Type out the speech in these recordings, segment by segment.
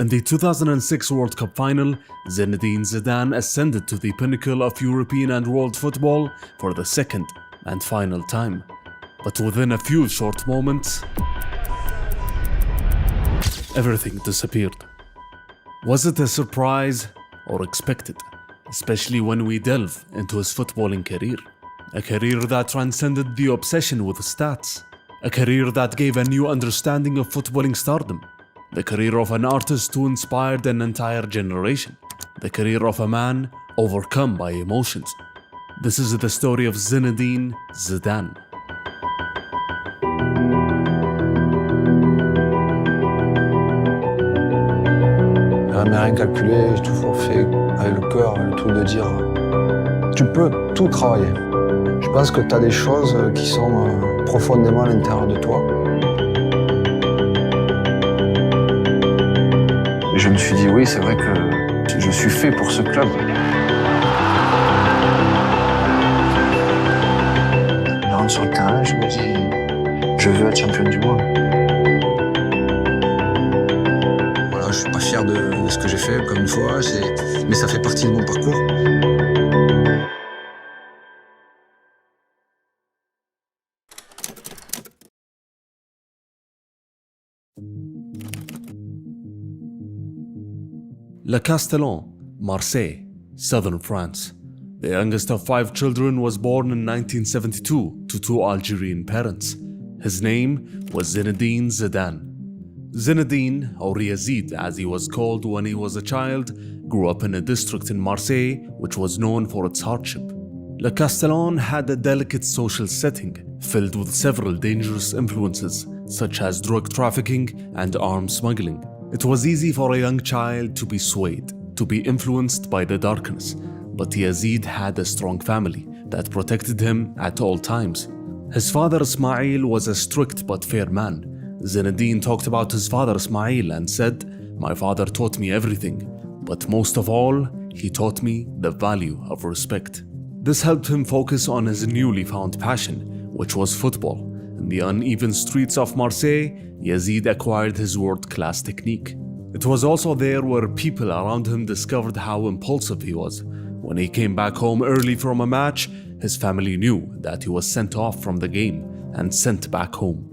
In the 2006 World Cup final, Zinédine Zidane ascended to the pinnacle of European and world football for the second and final time. But within a few short moments, everything disappeared. Was it a surprise or expected? Especially when we delve into his footballing career. A career that transcended the obsession with stats. A career that gave a new understanding of footballing stardom. The career of an artist who inspired an entire generation. The career of a man overcome by emotions. This is the story of Zinédine Zidane. Jamais rien calculé, j'ai toujours fait avec le cœur, le truc de dire tu peux tout travailler. Je pense que tu as des choses qui sont profondément à l'intérieur de toi. Et je me suis dit oui, c'est vrai que je suis fait pour ce club. Je rentre sur le terrain, je me dis je veux être champion du monde. Voilà, je suis pas fier de ce que j'ai fait comme une fois, mais ça fait partie de mon parcours. Le Castellane, Marseille, southern France. The youngest of 5 children was born in 1972 to 2 Algerian parents. His name was Zinédine Zidane. Zinédine, or Yazid as he was called when he was a child, grew up in a district in Marseille which was known for its hardship. Le Castellane had a delicate social setting filled with several dangerous influences such as drug trafficking and arms smuggling. It was easy for a young child to be swayed, to be influenced by the darkness, but Yazid had a strong family that protected him at all times. His father Ismail was a strict but fair man. Zinédine talked about his father Ismail and said, "My father taught me everything, but most of all, he taught me the value of respect." This helped him focus on his newly found passion, which was football. In the uneven streets of Marseille, Yazid acquired his world-class technique. It was also there where people around him discovered how impulsive he was. When he came back home early from a match, his family knew that he was sent off from the game and sent back home.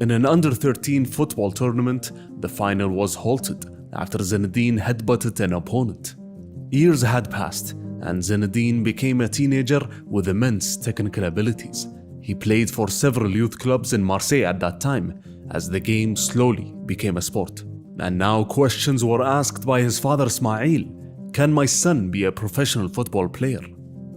In an under-13 football tournament, the final was halted after Zinédine headbutted an opponent. Years had passed, and Zinédine became a teenager with immense technical abilities. He played for several youth clubs in Marseille at that time, as the game slowly became a sport. And now questions were asked by his father Ismail. Can my son be a professional football player?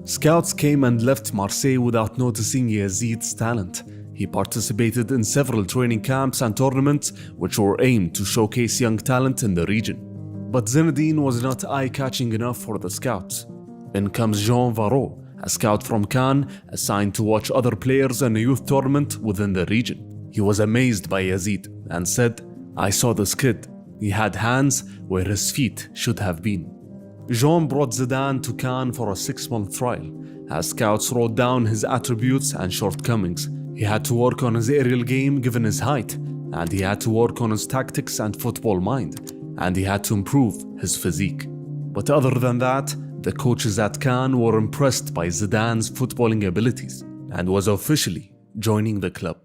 Scouts came and left Marseille without noticing Yazid's talent. He participated in several training camps and tournaments which were aimed to showcase young talent in the region. But Zinédine was not eye-catching enough for the scouts. In comes Jean Varot, a scout from Cannes assigned to watch other players in a youth tournament within the region. He was amazed by Yazid and said, "I saw this kid. He had hands where his feet should have been." Jean brought Zidane to Cannes for a 6-month trial. As scouts wrote down his attributes and shortcomings, he had to work on his aerial game given his height, and he had to work on his tactics and football mind, and he had to improve his physique. But other than that, the coaches at Cannes were impressed by Zidane's footballing abilities and was officially joining the club.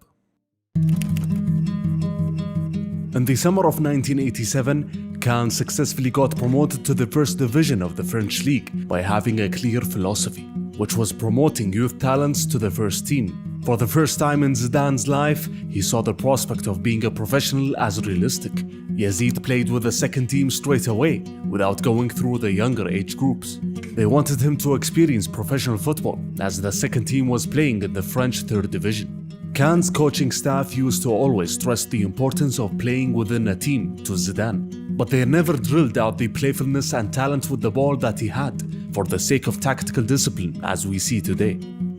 In the summer of 1987, Cannes successfully got promoted to the first division of the French league by having a clear philosophy, which was promoting youth talents to the first team. For the first time in Zidane's life, he saw the prospect of being a professional as realistic. Yazid played with the second team straight away, without going through the younger age groups. They wanted him to experience professional football, as the second team was playing in the French third division. Cannes' coaching staff used to always stress the importance of playing within a team to Zidane, but they never drilled out the playfulness and talent with the ball that he had, for the sake of tactical discipline as we see today.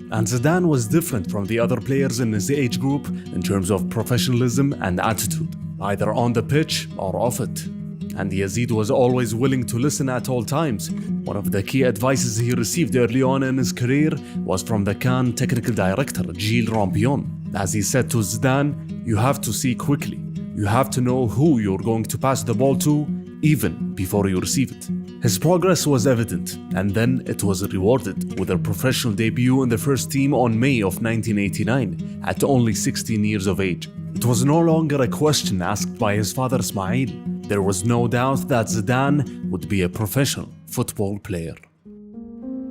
And Zidane was different from the other players in his age group in terms of professionalism and attitude, either on the pitch or off it. And Yazid was always willing to listen at all times. One of the key advices he received early on in his career was from the Cannes technical director, Gilles Rampion, as he said to Zidane, "You have to see quickly. You have to know who you're going to pass the ball to even before he received it. His progress was evident, and then it was rewarded with a professional debut in the first team on May of 1989 at only 16 years of age. It was no longer a question asked by his father Ismail. There was no doubt that Zidane would be a professional football player.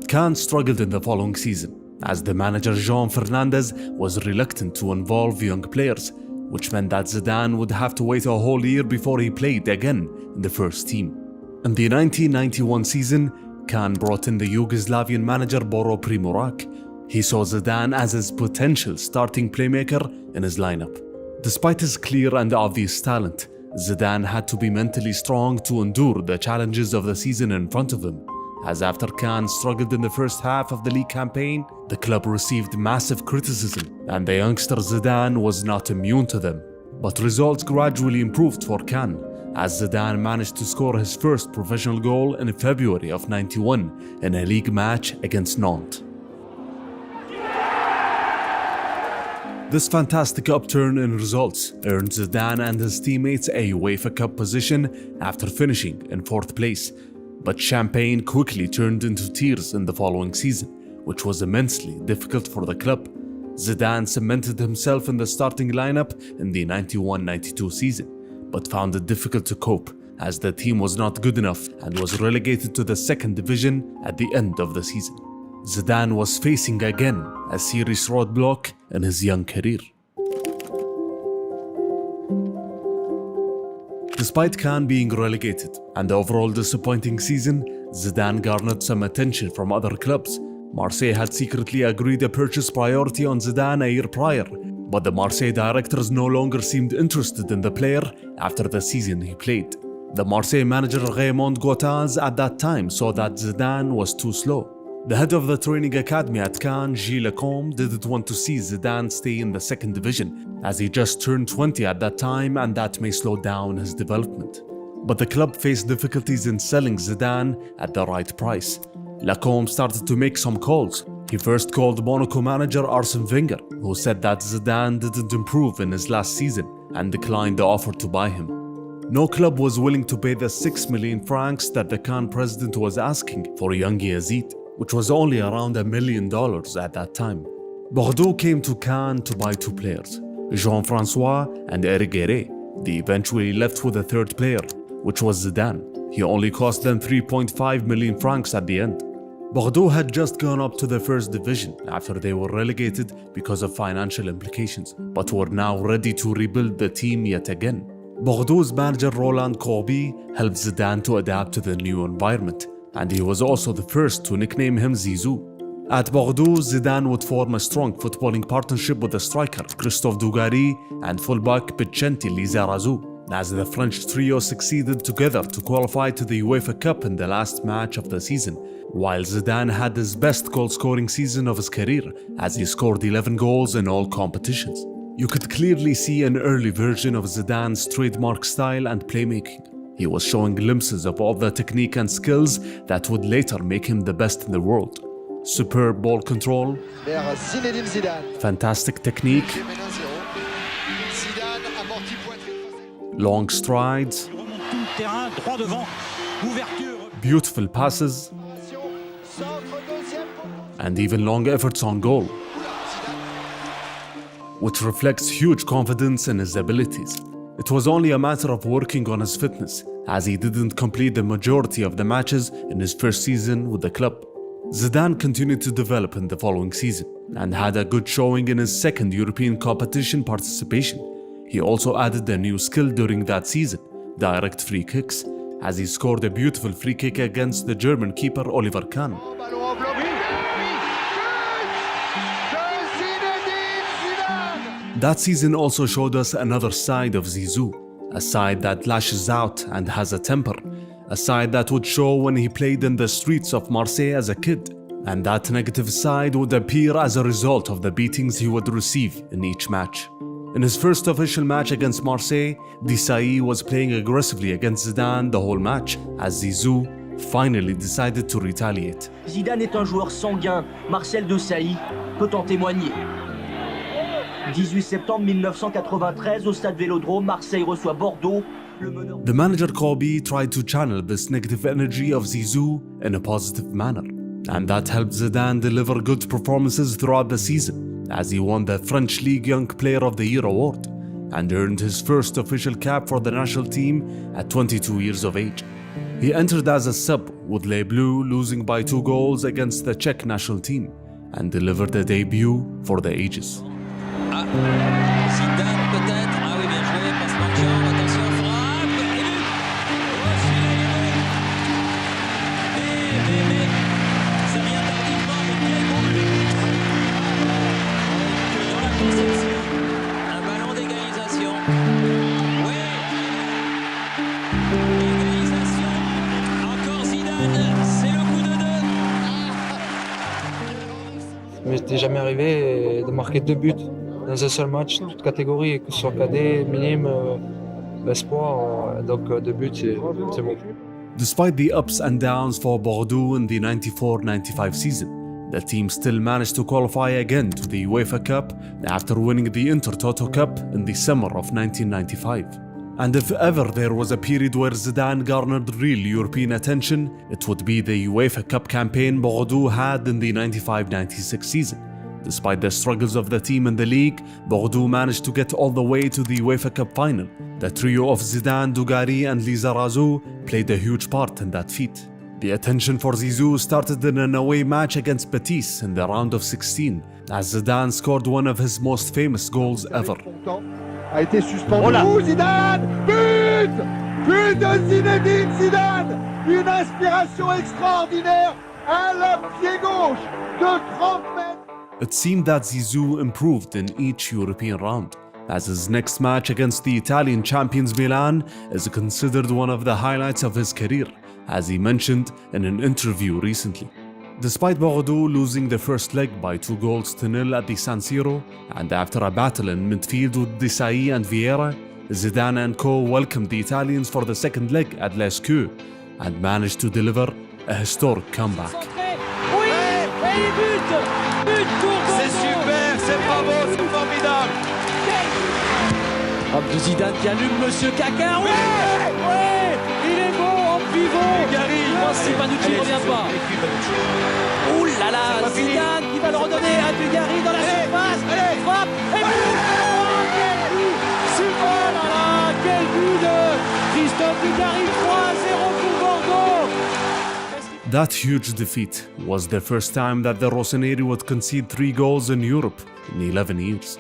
Kahn struggled in the following season, as the manager Jean Fernandez was reluctant to involve young players, which meant that Zidane would have to wait a whole year before he played again in the first team. In the 1991 season, Kahn brought in the Yugoslavian manager Boro Primorac. He saw Zidane as his potential starting playmaker in his lineup. Despite his clear and obvious talent, Zidane had to be mentally strong to endure the challenges of the season in front of him, as after Kahn struggled in the first half of the league campaign, the club received massive criticism, and the youngster Zidane was not immune to them. But results gradually improved for Kahn, as Zidane managed to score his first professional goal in February of '91 in a league match against Nantes. This fantastic upturn in results earned Zidane and his teammates a UEFA Cup position after finishing in 4th place, but champagne quickly turned into tears in the following season, which was immensely difficult for the club. Zidane cemented himself in the starting lineup in the 91-92 season, but found it difficult to cope as the team was not good enough and was relegated to the 2nd division at the end of the season. Zidane was facing again a serious roadblock in his young career. Despite Kahn being relegated and the overall disappointing season, Zidane garnered some attention from other clubs. Marseille had secretly agreed a purchase priority on Zidane a year prior, but the Marseille directors no longer seemed interested in the player after the season he played. The Marseille manager Raymond Gotaz at that time saw that Zidane was too slow. The head of the training academy at Cannes, Gilles Lecombe, didn't want to see Zidane stay in the 2nd division, as he just turned 20 at that time and that may slow down his development. But the club faced difficulties in selling Zidane at the right price. Lecombe started to make some calls. He first called Monaco manager Arsene Wenger, who said that Zidane didn't improve in his last season and declined the offer to buy him. No club was willing to pay the 6 million francs that the Cannes president was asking for young Yazid, which was only around $1 million at that time. Bordeaux came to Cannes to buy 2 players, Jean-François and Eric Guéret. They eventually left with a 3rd player, which was Zidane. He only cost them 3.5 million francs at the end. Bordeaux had just gone up to the 1st division after they were relegated because of financial implications, but were now ready to rebuild the team yet again. Bordeaux's manager Roland Courbet helped Zidane to adapt to the new environment, and he was also the first to nickname him Zizou. At Bordeaux, Zidane would form a strong footballing partnership with the striker Christophe Dugarry and fullback Vicente Lizarazu, as the French trio succeeded together to qualify to the UEFA Cup in the last match of the season, while Zidane had his best goal-scoring season of his career, as he scored 11 goals in all competitions. You could clearly see an early version of Zidane's trademark style and playmaking. He was showing glimpses of all the technique and skills that would later make him the best in the world. Superb ball control, fantastic technique, long strides, beautiful passes, and even long efforts on goal, which reflects huge confidence in his abilities. It was only a matter of working on his fitness, as he didn't complete the majority of the matches in his first season with the club. Zidane continued to develop in the following season and had a good showing in his 2nd European competition participation. He also added a new skill during that season, direct free kicks, as he scored a beautiful free kick against the German keeper Oliver Kahn. That season also showed us another side of Zizou, a side that lashes out and has a temper, a side that would show when he played in the streets of Marseille as a kid, and that negative side would appear as a result of the beatings he would receive in each match. In his first official match against Marseille, Desailly was playing aggressively against Zidane the whole match, as Zizou finally decided to retaliate. Zidane est un joueur sanguin, Marcel Desailly peut en témoigner. 18 septembre 1993, au stade Vélodrome, Marseille reçoit Bordeaux. The manager Kobe tried to channel this negative energy of Zizou in a positive manner, and that helped Zidane deliver good performances throughout the season, as he won the French League Young Player of the Year award and earned his first official cap for the national team at 22 years of age. He entered as a sub, with Les Bleus losing by 2 goals against the Czech national team, and delivered a debut for the ages. Zidane peut-être. Ah oui, bien joué, passement de jambe, attention, frappe, et but. Oh, celui-là, il est mais, ça vient tardivement, mais quel bon but. Dans la conception, un ballon d'égalisation. Oui, égalisation, encore Zidane, c'est le coup de 2. Ça m'était jamais arrivé de marquer 2 buts dans un seul match, toute catégorie, que ce soit cadet, minime, espoir, donc 2 buts, c'est bon. Despite the ups and downs for Bordeaux in the 94-95 season, the team still managed to qualify again to the UEFA Cup after winning the Intertoto Cup in the summer of 1995. And if ever there was a period where Zidane garnered real European attention, it would be the UEFA Cup campaign Bordeaux had in the 95-96 season. Despite the struggles of the team in the league, Bordeaux managed to get all the way to the UEFA Cup final. The trio of Zidane, Dugarry and Lizarazu played a huge part in that feat. The attention for Zizou started in an away match against Betis in the round of 16, as Zidane scored one of his most famous goals ever. A été suspendu. Oh Zidane! But! But de Zinédine Zidane! Une inspiration extraordinaire à la pied gauche de 30 mètres. It seemed that Zizou improved in each European round, as his next match against the Italian champions Milan is considered one of the highlights of his career, as he mentioned in an interview recently. Despite Bordeaux losing the first leg by 2-0 at the San Siro, and after a battle in midfield with Desailly and Vieira, Zidane and co welcomed the Italians for the second leg at Les Queues and managed to deliver a historic comeback. C'est super, c'est bravo, c'est formidable. Hop de Zidane qui allume Monsieur Caca. Oui, oui, il est beau en pivot. Moi, si Panucci ne revient pas. Ouh là là, Zidane qui va le redonner à Dugarry dans la surface. Frappe et but. Oh, quel but. Super, là là, quel but de Christophe Dugarry. 3-0 pour Bordeaux. That huge defeat was the first time that the Rossoneri would concede 3 goals in Europe in 11 years.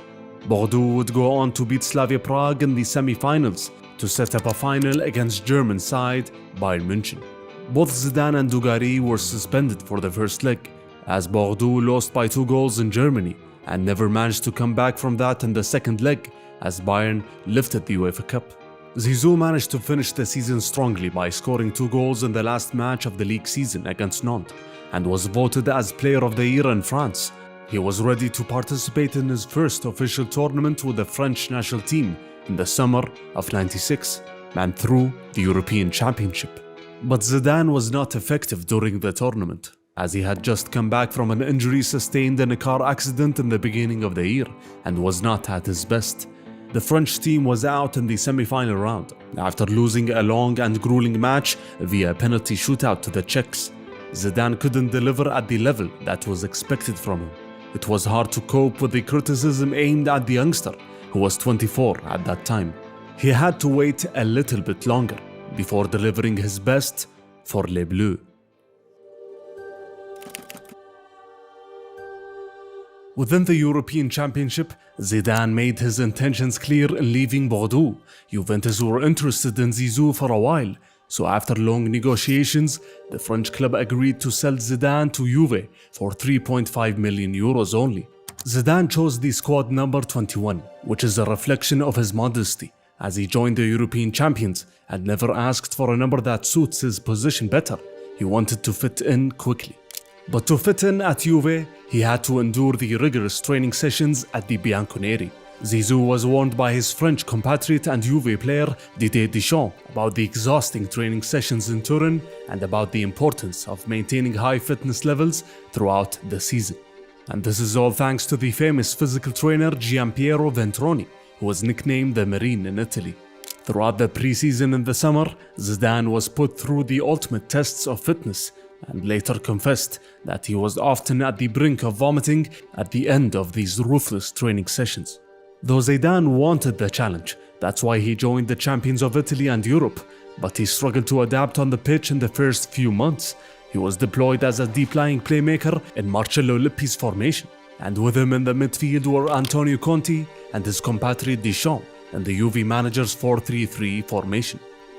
Bordeaux would go on to beat Slavia Prague in the semi-finals to set up a final against German side Bayern München. Both Zidane and Dugarry were suspended for the first leg, as Bordeaux lost by 2 goals in Germany and never managed to come back from that in the second leg, as Bayern lifted the UEFA Cup. Zizou managed to finish the season strongly by scoring 2 goals in the last match of the league season against Nantes, and was voted as Player of the Year in France. He was ready to participate in his first official tournament with the French national team in the summer of '96, and through the European Championship. But Zidane was not effective during the tournament, as he had just come back from an injury sustained in a car accident in the beginning of the year and was not at his best. The French team was out in the semi-final round after losing a long and grueling match via a penalty shootout to the Czechs. Zidane couldn't deliver at the level that was expected from him. It was hard to cope with the criticism aimed at the youngster, who was 24 at that time. He had to wait a little bit longer before delivering his best for Les Bleus. Within the European Championship, Zidane made his intentions clear in leaving Bordeaux. Juventus were interested in Zizou for a while, so after long negotiations, the French club agreed to sell Zidane to Juve for 3.5 million euros only. Zidane chose the squad number 21, which is a reflection of his modesty, as he joined the European champions and never asked for a number that suits his position better. He wanted to fit in quickly. But to fit in at Juve, he had to endure the rigorous training sessions at the Bianconeri. Zizou was warned by his French compatriot and Juve player Didier Deschamps about the exhausting training sessions in Turin and about the importance of maintaining high fitness levels throughout the season. And this is all thanks to the famous physical trainer Giampiero Ventroni, who was nicknamed the Marine in Italy. Throughout the preseason in the summer, Zidane was put through the ultimate tests of fitness and later confessed that he was often at the brink of vomiting at the end of these ruthless training sessions. Though Zidane wanted the challenge, that's why he joined the champions of Italy and Europe, but he struggled to adapt on the pitch in the first few months. He was deployed as a deep-lying playmaker in Marcello Lippi's formation, and with him in the midfield were Antonio Conte and his compatriot Deschamps in the Juve manager's 4-3-3 formation.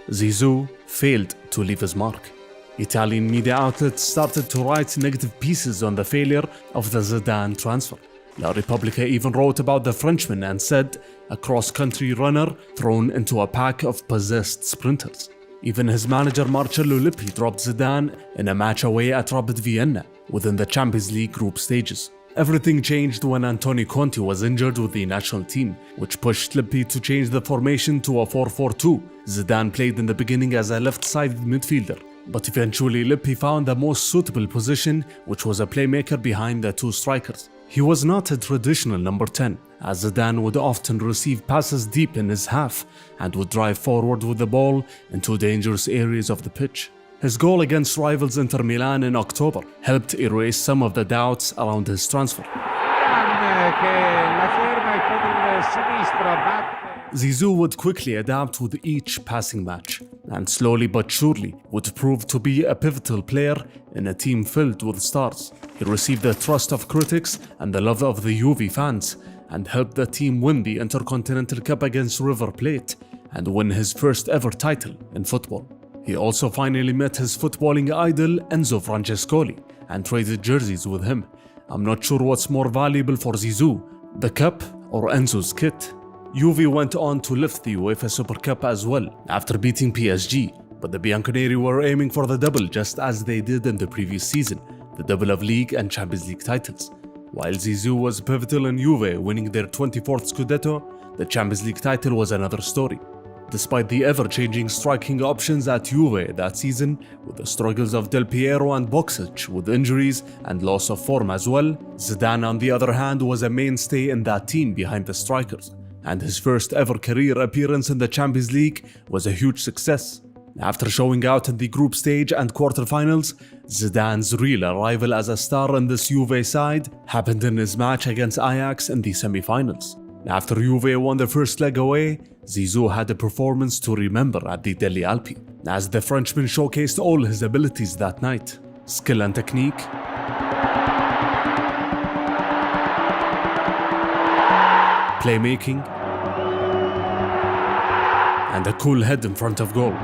Zizou failed to leave his mark. Italian media outlets started to write negative pieces on the failure of the Zidane transfer. La Repubblica even wrote about the Frenchman and said, a cross-country runner thrown into a pack of possessed sprinters. Even his manager Marcello Lippi dropped Zidane in a match away at Rapid Vienna within the Champions League group stages. Everything changed when Antonio Conte was injured with the national team, which pushed Lippi to change the formation to a 4-4-2. Zidane played in the beginning as a left-sided midfielder, but eventually Lippi found the most suitable position, which was a playmaker behind the two strikers. He was not a traditional number 10, as Zidane would often receive passes deep in his half and would drive forward with the ball into dangerous areas of the pitch. His goal against rivals Inter Milan in October helped erase some of the doubts around his transfer. Zizou would quickly adapt with each passing match, and slowly but surely would prove to be a pivotal player in a team filled with stars. He received the trust of critics and the love of the Juve fans, and helped the team win the Intercontinental Cup against River Plate and win his first ever title in football. He also finally met his footballing idol Enzo Francescoli and traded jerseys with him. I'm not sure what's more valuable for Zizou, the cup or Enzo's kit. Juve went on to lift the UEFA Super Cup as well after beating PSG, but the Bianconeri were aiming for the double just as they did in the previous season, the double of League and Champions League titles. While Zizou was pivotal in Juve winning their 24th Scudetto, the Champions League title was another story. Despite the ever-changing striking options at Juve that season, with the struggles of Del Piero and Boksic with injuries and loss of form as well, Zidane on the other hand was a mainstay in that team behind the strikers, and his first ever career appearance in the Champions League was a huge success. After showing out in the group stage and quarterfinals, Zidane's real arrival as a star in this Juve side happened in his match against Ajax in the semi-finals. After Juve won the first leg away, Zizou had a performance to remember at the Delle Alpi, as the Frenchman showcased all his abilities that night: skill and technique, playmaking, and a cool head in front of goal.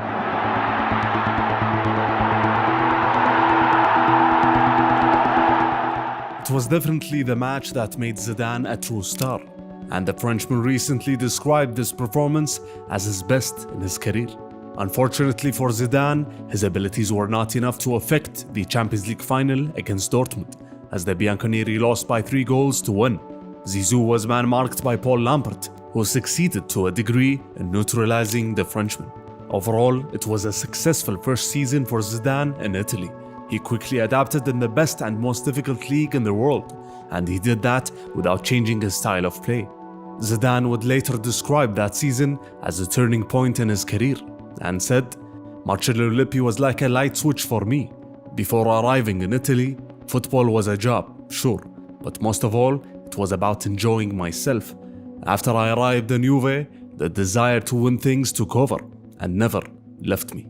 It was definitely the match that made Zidane a true star, and the Frenchman recently described this performance as his best in his career. Unfortunately for Zidane, his abilities were not enough to affect the Champions League final against Dortmund, as the Bianconeri lost by 3-1. Zizou was man-marked by Paul Lambert, who succeeded to a degree in neutralizing the Frenchman. Overall, it was a successful first season for Zidane in Italy. He quickly adapted in the best and most difficult league in the world, and he did that without changing his style of play. Zidane would later describe that season as a turning point in his career, and said, "Marcello Lippi was like a light switch for me. Before arriving in Italy, football was a job, sure, but most of all, it was about enjoying myself. After I arrived in Juve, the desire to win things took over and never left me."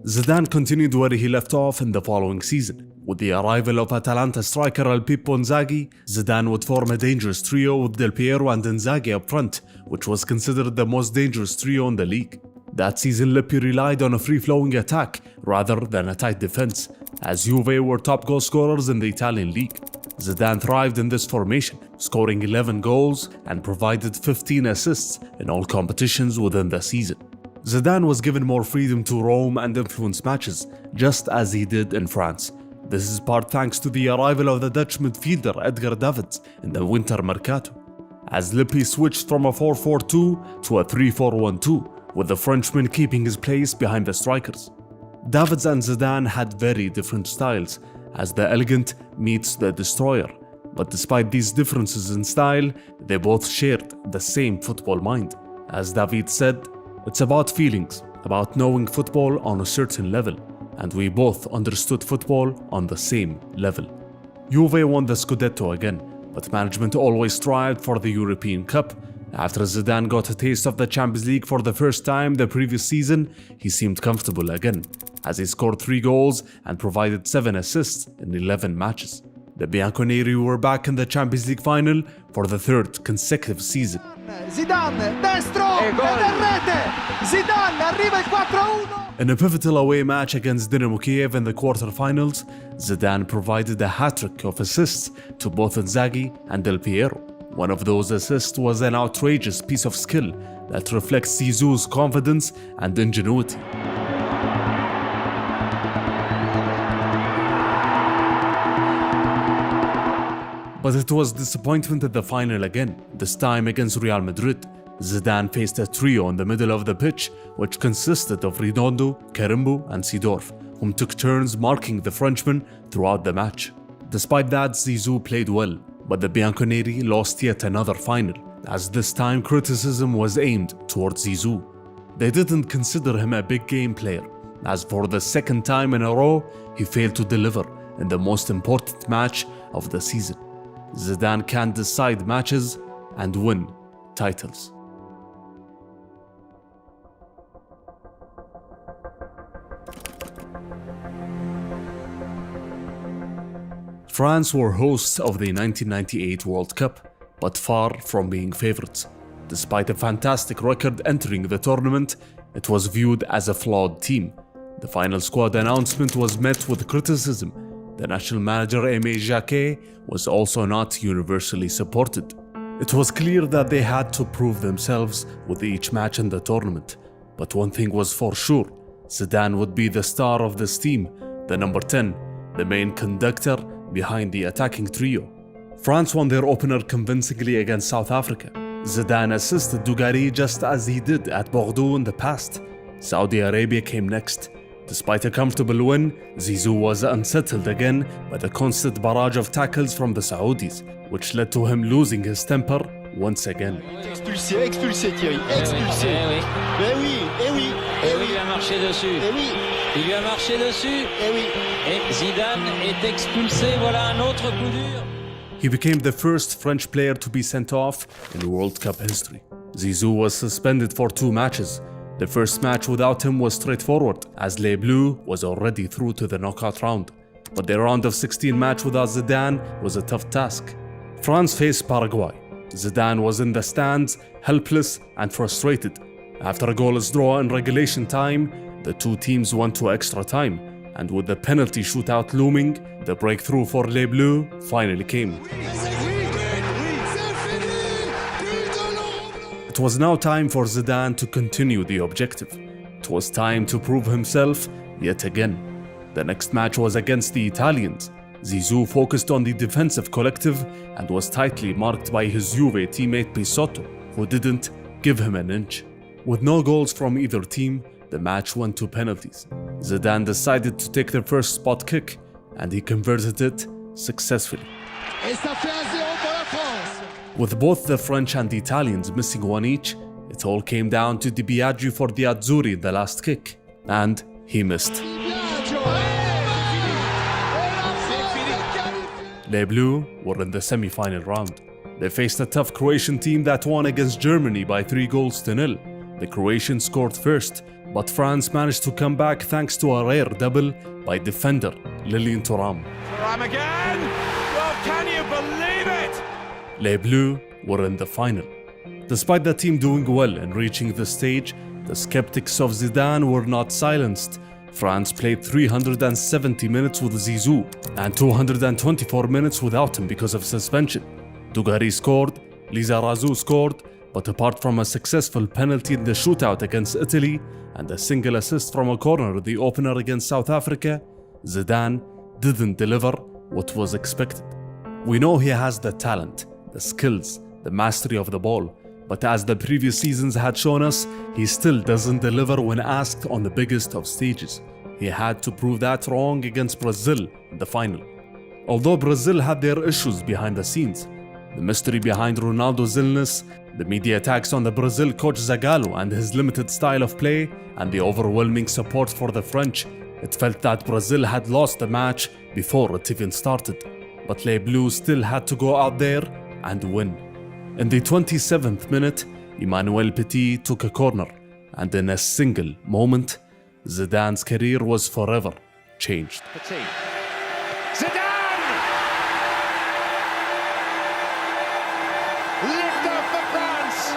Zidane continued where he left off in the following season. With the arrival of Atalanta striker El Pippo Inzaghi, Zidane would form a dangerous trio with Del Piero and Inzaghi up front, which was considered the most dangerous trio in the league. That season, Lippi relied on a free-flowing attack rather than a tight defense, as Juve were top goal scorers in the Italian league. Zidane thrived in this formation, scoring 11 goals and provided 15 assists in all competitions within the season. Zidane was given more freedom to roam and influence matches, just as he did in France. This is part thanks to the arrival of the Dutch midfielder Edgar Davids in the winter mercato, as Lippi switched from a 4-4-2 to a 3-4-1-2, with the Frenchman keeping his place behind the strikers. Davids and Zidane had very different styles, as the elegant meets the destroyer, but despite these differences in style, they both shared the same football mind. As David said, It's about feelings, about knowing football on a certain level, and we both understood football on the same level. Juve won the Scudetto again, but management always strived for the European Cup. After Zidane got a taste of the Champions League for the first time the previous season, he seemed comfortable again, as he scored 3 goals and provided 7 assists in 11 matches. The Bianconeri were back in the Champions League final for the 3rd consecutive season. Zidane, destro, ed è rete! Zidane arriva il 4-1! In a pivotal away match against Dinamo Kiev in the quarter-finals, Zidane provided a hat-trick of assists to both Inzaghi and Del Piero. One of those assists was an outrageous piece of skill that reflects Zizou's confidence and ingenuity. But it was disappointment at the final again, this time against Real Madrid. Zidane faced a trio in the middle of the pitch, which consisted of Redondo, Karimbo and Seedorf, whom took turns marking the Frenchman throughout the match. Despite that, Zizou played well, but the Bianconeri lost yet another final, as this time criticism was aimed towards Zizou. They didn't consider him a big game player, as for the 2nd time in a row, he failed to deliver in the most important match of the season. Zidane can decide matches and win titles. France were hosts of the 1998 World Cup, but far from being favorites. Despite a fantastic record entering the tournament, it was viewed as a flawed team. The final squad announcement was met with criticism. The national manager Aimé Jacquet was also not universally supported. It was clear that they had to prove themselves with each match in the tournament. But one thing was for sure, Zidane would be the star of this team, the number 10, the main conductor behind the attacking trio. France won their opener convincingly against South Africa. Zidane assisted Dugarry just as he did at Bordeaux in the past. Saudi Arabia came next. Despite a comfortable win, Zizou was unsettled again by the constant barrage of tackles from the Saudis, which led to him losing his temper once again. Expulsé Thierry, expulsé. Eh oui, il lui a marché dessus. Il lui a marché dessus. Et Zidane est expulsé, voilà un autre coup dur. He became the first French player to be sent off in World Cup history. Zizou was suspended for 2 matches. The first match without him was straightforward, as Les Bleus was already through to the knockout round. But the round of 16 match without Zidane was a tough task. France faced Paraguay. Zidane was in the stands, helpless and frustrated. After a goalless draw in regulation time, the 2 teams went to extra time, and with the penalty shootout looming, the breakthrough for Les Bleus finally came. It was now time for Zidane to continue the objective. It was time to prove himself yet again. The next match was against the Italians. Zizou focused on the defensive collective and was tightly marked by his Juve teammate Pisotto, who didn't give him an inch. With no goals from either team, the match went to penalties. Zidane decided to take the first spot kick, and he converted it successfully. With both the French and the Italians missing one each, it all came down to Di Biagio for the Azzurri in the last kick, and he missed. Les Bleus were in the semi-final round. They faced a tough Croatian team that won against Germany by 3-0. The Croatians scored first, but France managed to come back thanks to a rare double by defender Lilian Thuram. Thuram again! Well, can you believe it? Les Bleus were in the final. Despite the team doing well and reaching the stage, the skeptics of Zidane were not silenced. France played 370 minutes with Zizou and 224 minutes without him because of suspension. Dugarry scored, Lizarazu scored, but apart from a successful penalty in the shootout against Italy and a single assist from a corner, the opener against South Africa, Zidane didn't deliver what was expected. We know he has the talent, the skills, the mastery of the ball, but as the previous seasons had shown us, he still doesn't deliver when asked on the biggest of stages. He had to prove that wrong against Brazil in the final. Although Brazil had their issues behind the scenes, the mystery behind Ronaldo's illness The media attacks on the Brazil coach Zagallo and his limited style of play, and the overwhelming support for the French, it felt that Brazil had lost the match before it even started. But Les Bleus still had to go out there and win. In the 27th minute, Emmanuel Petit took a corner, and in a single moment, Zidane's career was forever changed. Petit. Zidane! Lift off for France!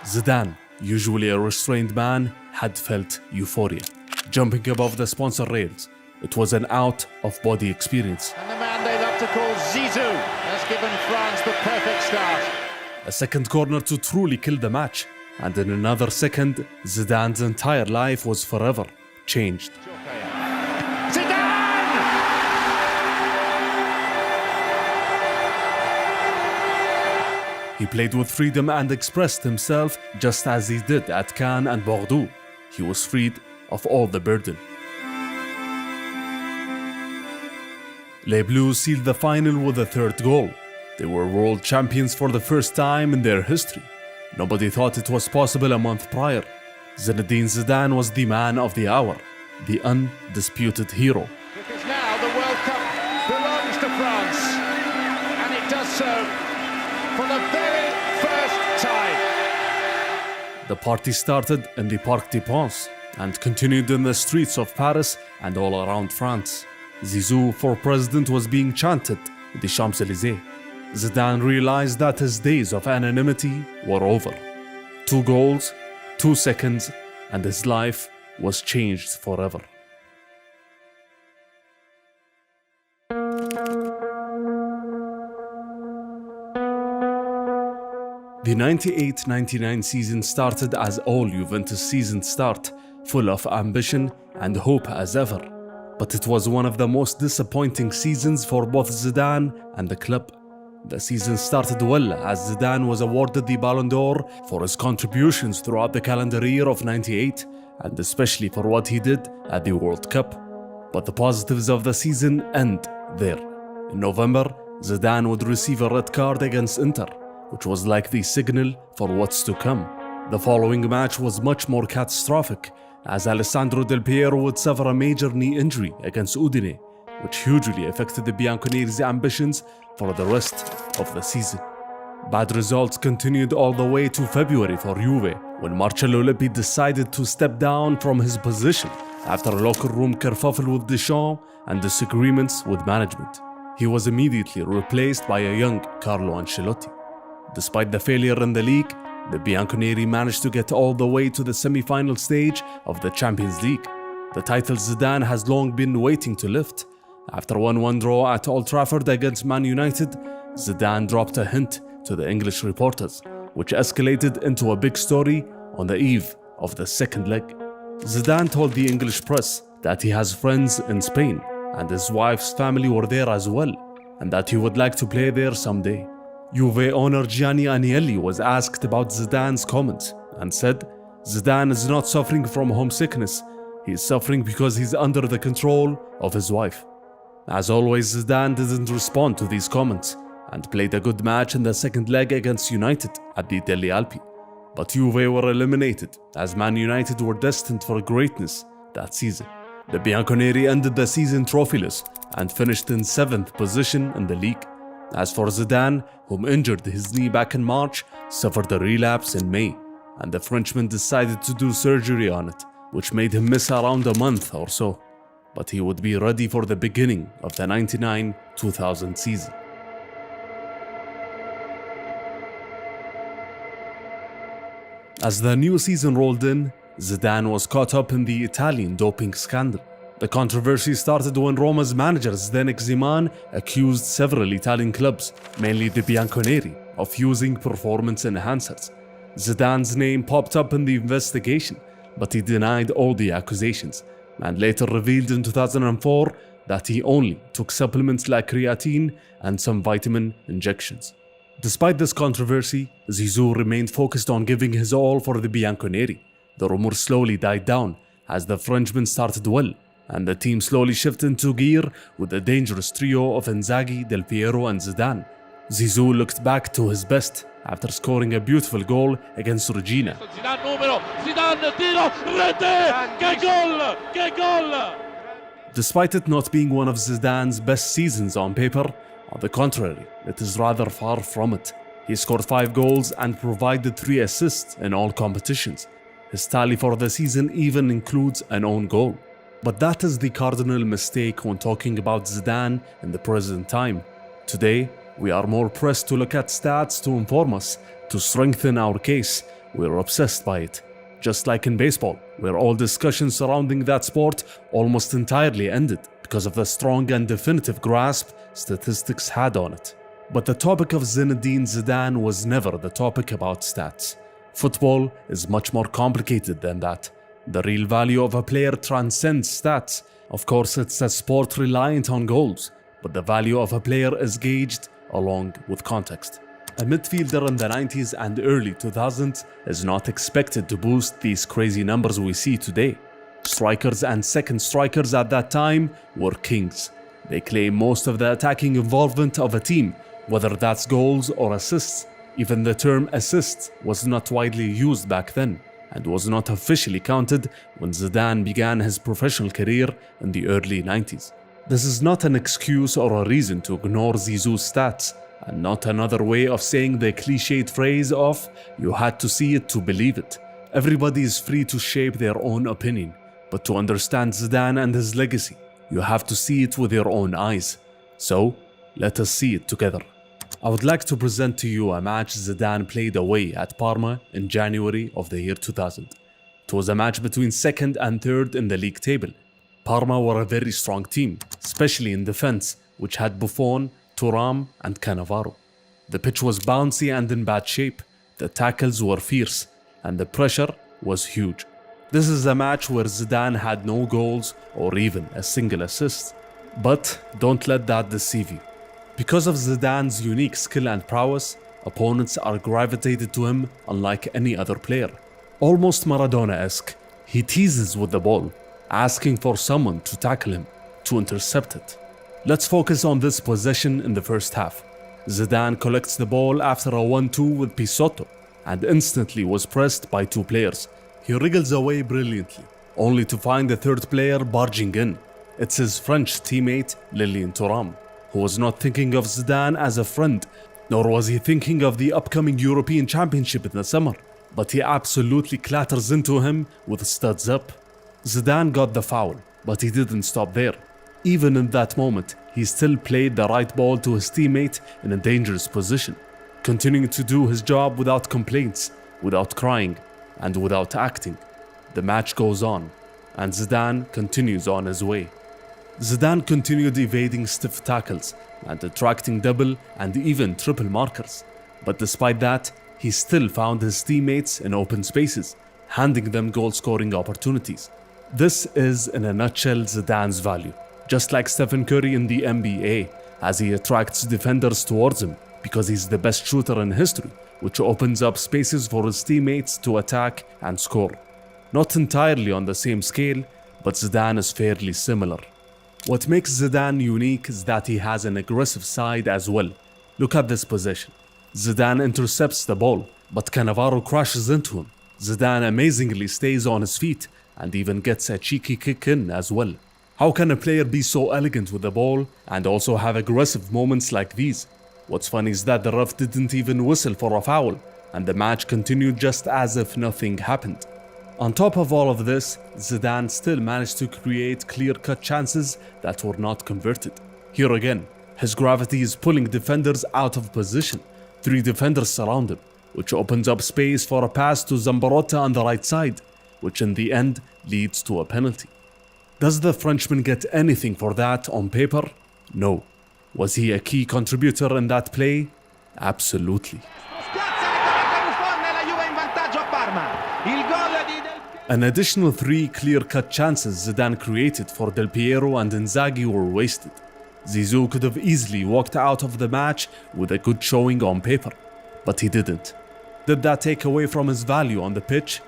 Zidane, usually a restrained man, had felt euphoria. Jumping above the sponsor rails, it was an out-of-body experience. And the man they love to call Zizou has given France the perfect start. A second corner to truly kill the match, and in another second, Zidane's entire life was forever changed. Zidane! He played with freedom and expressed himself just as he did at Cannes and Bordeaux. He was freed of all the burden. Les Bleus sealed the final with a third goal. They were world champions for the first time in their history. Nobody thought it was possible a month prior. Zinédine Zidane was the man of the hour, the undisputed hero. Because now the World Cup belongs to France, and it does so for the very first time. The party started in the Parc des Princes and continued in the streets of Paris and all around France. Zizou for president was being chanted in the Champs-Élysées. Zidane realized that his days of anonymity were over. 2 goals, 2 seconds, and his life was changed forever. The 98-99 season started as all Juventus seasons start, full of ambition and hope as ever. But it was one of the most disappointing seasons for both Zidane and the club. The season started well as Zidane was awarded the Balón de Oro for his contributions throughout the calendar year of 98, and especially for what he did at the World Cup. But the positives of the season end there. In November, Zidane would receive a red card against Inter, which was like the signal for what's to come. The following match was much more catastrophic, as Alessandro Del Piero would suffer a major knee injury against Udine, which hugely affected the Bianconeri's ambitions for the rest of the season. Bad results continued all the way to February for Juve, when Marcello Lippi decided to step down from his position after a locker room kerfuffle with Deschamps and disagreements with management. He was immediately replaced by a young Carlo Ancelotti. Despite the failure in the league, the Bianconeri managed to get all the way to the semi-final stage of the Champions League, the title Zidane has long been waiting to lift. After a 1-1 draw at Old Trafford against Man United, Zidane dropped a hint to the English reporters, which escalated into a big story on the eve of the second leg. Zidane told the English press that he has friends in Spain and his wife's family were there as well, and that he would like to play there someday. Juve owner Gianni Agnelli was asked about Zidane's comments and said, "Zidane is not suffering from homesickness, he is suffering because he's under the control of his wife." As always, Zidane didn't respond to these comments and played a good match in the second leg against United at the Delle Alpi. But Juve were eliminated as Man United were destined for greatness that season. The Bianconeri ended the season trophyless and finished in 7th position in the league. As for Zidane, whom injured his knee back in March, suffered a relapse in May, and the Frenchman decided to do surgery on it, which made him miss around a month or so. But he would be ready for the beginning of the 99-2000 season. As the new season rolled in, Zidane was caught up in the Italian doping scandal. The controversy started when Roma's manager Zdenek Zeman accused several Italian clubs, mainly the Bianconeri, of using performance enhancers. Zidane's name popped up in the investigation, but he denied all the accusations, and later revealed in 2004 that he only took supplements like creatine and some vitamin injections. Despite this controversy, Zizou remained focused on giving his all for the Bianconeri. The rumors slowly died down as the Frenchman started well, and the team slowly shifted into gear with the dangerous trio of Inzaghi, Del Piero and Zidane. Zizou looked back to his best after scoring a beautiful goal against Regina. Zidane numero, Zidane tiro, rete, che gol, che gol! Despite it not being one of Zidane's best seasons on paper, on the contrary, it is rather far from it. He scored 5 goals and provided 3 assists in all competitions. His tally for the season even includes an own goal. But that is the cardinal mistake when talking about Zidane in the present time. Today, we are more pressed to look at stats to inform us, to strengthen our case. We're obsessed by it. Just like in baseball, where all discussions surrounding that sport almost entirely ended because of the strong and definitive grasp statistics had on it. But the topic of Zinédine Zidane was never the topic about stats. Football is much more complicated than that. The real value of a player transcends stats. Of course, it's a sport reliant on goals, but the value of a player is gauged along with context. A midfielder in the 90s and early 2000s is not expected to boost these crazy numbers we see today. Strikers and second strikers at that time were kings. They claim most of the attacking involvement of a team, whether that's goals or assists. Even the term assists was not widely used back then, and was not officially counted when Zidane began his professional career in the early 90s. This is not an excuse or a reason to ignore Zizou's stats, and not another way of saying the cliched phrase of "you had to see it to believe it." Everybody is free to shape their own opinion, but to understand Zidane and his legacy, you have to see it with your own eyes. So, let us see it together. I would like to present to you a match Zidane played away at Parma in January of the year 2000. It was a match between second and third in the league table. Parma were a very strong team, especially in defense, which had Buffon, Thuram and Cannavaro. The pitch was bouncy and in bad shape, the tackles were fierce, and the pressure was huge. This is a match where Zidane had no goals or even a single assist. But don't let that deceive you. Because of Zidane's unique skill and prowess, opponents are gravitated to him unlike any other player. Almost Maradona-esque, he teases with the ball, asking for someone to tackle him, to intercept it. Let's focus on this possession in the first half. Zidane collects the ball after a 1-2 with Pisotto and instantly was pressed by 2 players. He wriggles away brilliantly, only to find the third player barging in. It's his French teammate Lilian Thuram, who was not thinking of Zidane as a friend, nor was he thinking of the upcoming European Championship in the summer, but he absolutely clatters into him with studs up. Zidane got the foul, but he didn't stop there. Even in that moment, he still played the right ball to his teammate in a dangerous position, continuing to do his job without complaints, without crying, and without acting. The match goes on, and Zidane continues on his way. Zidane continued evading stiff tackles and attracting double and even triple markers. But despite that, he still found his teammates in open spaces, handing them goal-scoring opportunities. This is, in a nutshell, Zidane's value. Just like Stephen Curry in the NBA, as he attracts defenders towards him because he's the best shooter in history, which opens up spaces for his teammates to attack and score. Not entirely on the same scale, but Zidane is fairly similar. What makes Zidane unique is that he has an aggressive side as well. Look at this possession. Zidane intercepts the ball, but Cannavaro crashes into him. Zidane amazingly stays on his feet and even gets a cheeky kick in as well. How can a player be so elegant with the ball and also have aggressive moments like these? What's funny is that the ref didn't even whistle for a foul, and the match continued just as if nothing happened. On top of all of this, Zidane still managed to create clear-cut chances that were not converted. Here again, his gravity is pulling defenders out of position. 3 defenders surround him, which opens up space for a pass to Zambrotta on the right side, which in the end leads to a penalty. Does the Frenchman get anything for that on paper? No. Was he a key contributor in that play? Absolutely. An additional 3 clear-cut chances Zidane created for Del Piero and Inzaghi were wasted. Zizou could have easily walked out of the match with a good showing on paper, but he didn't. Did that take away from his value on the pitch?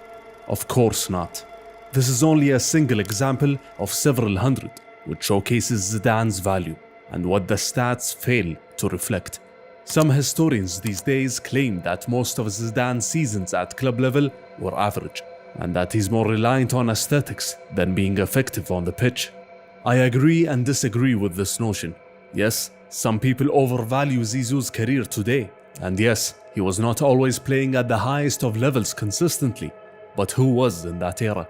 Of course not. This is only a single example of several hundred, which showcases Zidane's value and what the stats fail to reflect. Some historians these days claim that most of Zidane's seasons at club level were average, and that he's more reliant on aesthetics than being effective on the pitch. I agree and disagree with this notion. Yes, some people overvalue Zizou's career today, and yes, he was not always playing at the highest of levels consistently, but who was in that era?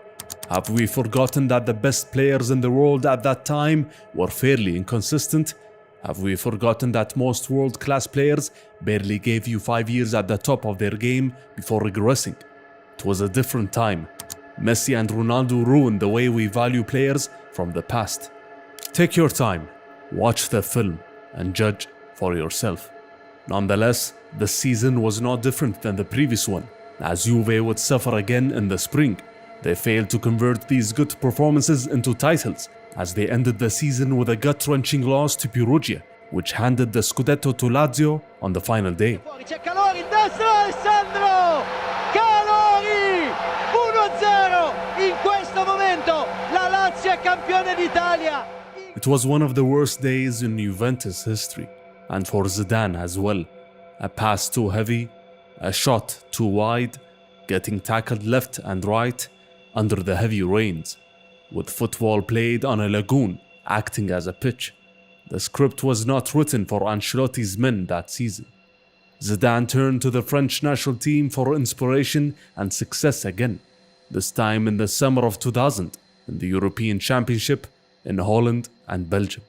Have we forgotten that the best players in the world at that time were fairly inconsistent? Have we forgotten that most world-class players barely gave you 5 years at the top of their game before regressing? It was a different time. Messi and Ronaldo ruined the way we value players from the past. Take your time, watch the film, and judge for yourself. Nonetheless, the season was not different than the previous one, as Juve would suffer again in the spring. They failed to convert these good performances into titles, as they ended the season with a gut-wrenching loss to Perugia, which handed the Scudetto to Lazio on the final day. C'è Calori in destra, Alessandro! Calori! 1-0! In questo momento la Lazio è campione d'Italia! It was one of the worst days in Juventus history, and for Zidane as well. A pass too heavy, a shot too wide, getting tackled left and right under the heavy rains, with football played on a lagoon acting as a pitch. The script was not written for Ancelotti's men that season. Zidane turned to the French national team for inspiration and success again, this time in the summer of 2000 in the European Championship in Holland and Belgium.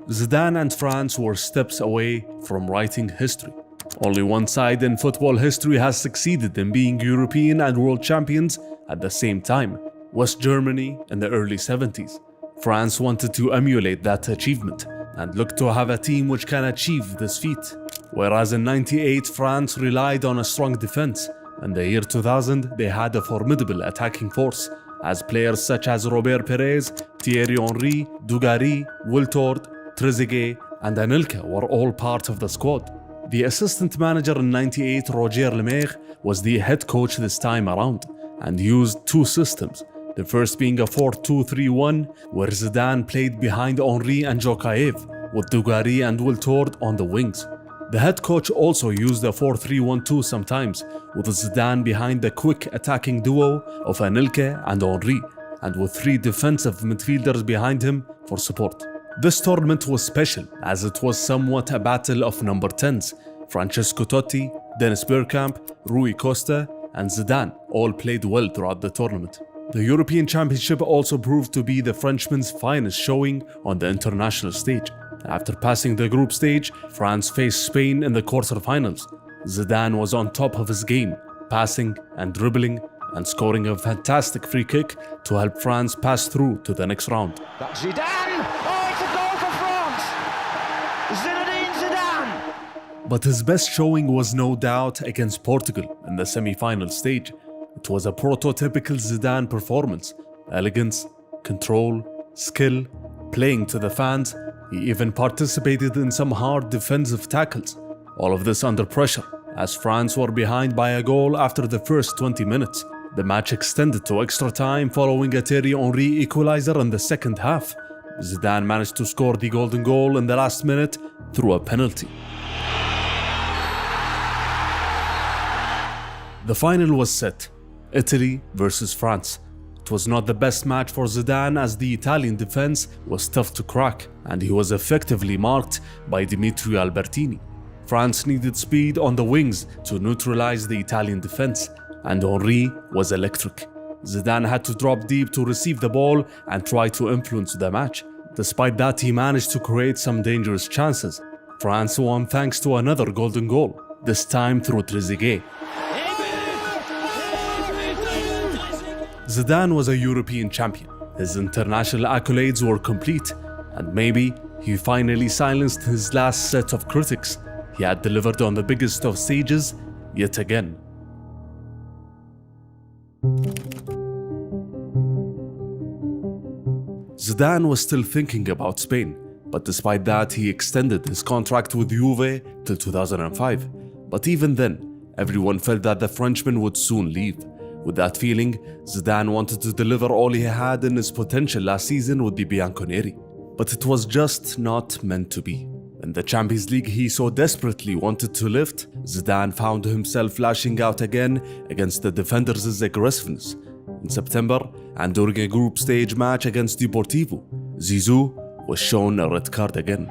Zidane and France were steps away from writing history. Only one side in football history has succeeded in being European and world champions at the same time: West Germany in the early 70s. France wanted to emulate that achievement and looked to have a team which can achieve this feat. Whereas in '98 France relied on a strong defense, in the year 2000 they had a formidable attacking force, as players such as Robert Pires, Thierry Henry, Dugarry, Wiltord, Trezeguet and Anelka were all part of the squad. The assistant manager in '98, Roger Lemaire, was the head coach this time around and used two systems, the first being a 4-2-3-1 where Zidane played behind Henry and Djokaev, with Dugarry and Wiltord on the wings. The head coach also used a 4-3-1-2 sometimes, with Zidane behind the quick attacking duo of Anelka and Henry, and with three defensive midfielders behind him for support. This tournament was special, as it was somewhat a battle of number 10s. Francesco Totti, Dennis Bergkamp, Rui Costa and Zidane all played well throughout the tournament. The European Championship also proved to be the Frenchmen's finest showing on the international stage. After passing the group stage, France faced Spain in the quarterfinals. Zidane was on top of his game, passing and dribbling and scoring a fantastic free kick to help France pass through to the next round. That's Zidane! Oh, it's a goal for France! Zinédine Zidane! But his best showing was no doubt against Portugal in the semi-final stage. It was a prototypical Zidane performance: elegance, control, skill, playing to the fans. He even participated in some hard defensive tackles. All of this under pressure, as France were behind by a goal after the first 20 minutes. The match extended to extra time following a Thierry Henry equalizer in the second half. Zidane managed to score the golden goal in the last minute through a penalty. The final was set: Italy versus France. It was not the best match for Zidane, as the Italian defense was tough to crack and he was effectively marked by Dimitri Albertini. France needed speed on the wings to neutralize the Italian defense, and Henry was electric. Zidane had to drop deep to receive the ball and try to influence the match. Despite that, he managed to create some dangerous chances. France won thanks to another golden goal, this time through Trezeguet. Zidane was a European champion. His international accolades were complete, and maybe he finally silenced his last set of critics. He had delivered on the biggest of stages yet again. Zidane was still thinking about Spain, but despite that he extended his contract with Juve till 2005. But even then, everyone felt that the Frenchman would soon leave. With that feeling, Zidane wanted to deliver all he had in his potential last season with the Bianconeri. But it was just not meant to be. In the Champions League he so desperately wanted to lift, Zidane found himself lashing out again against the defenders' aggressiveness. In September, and during a group stage match against Deportivo, Zizou was shown a red card again.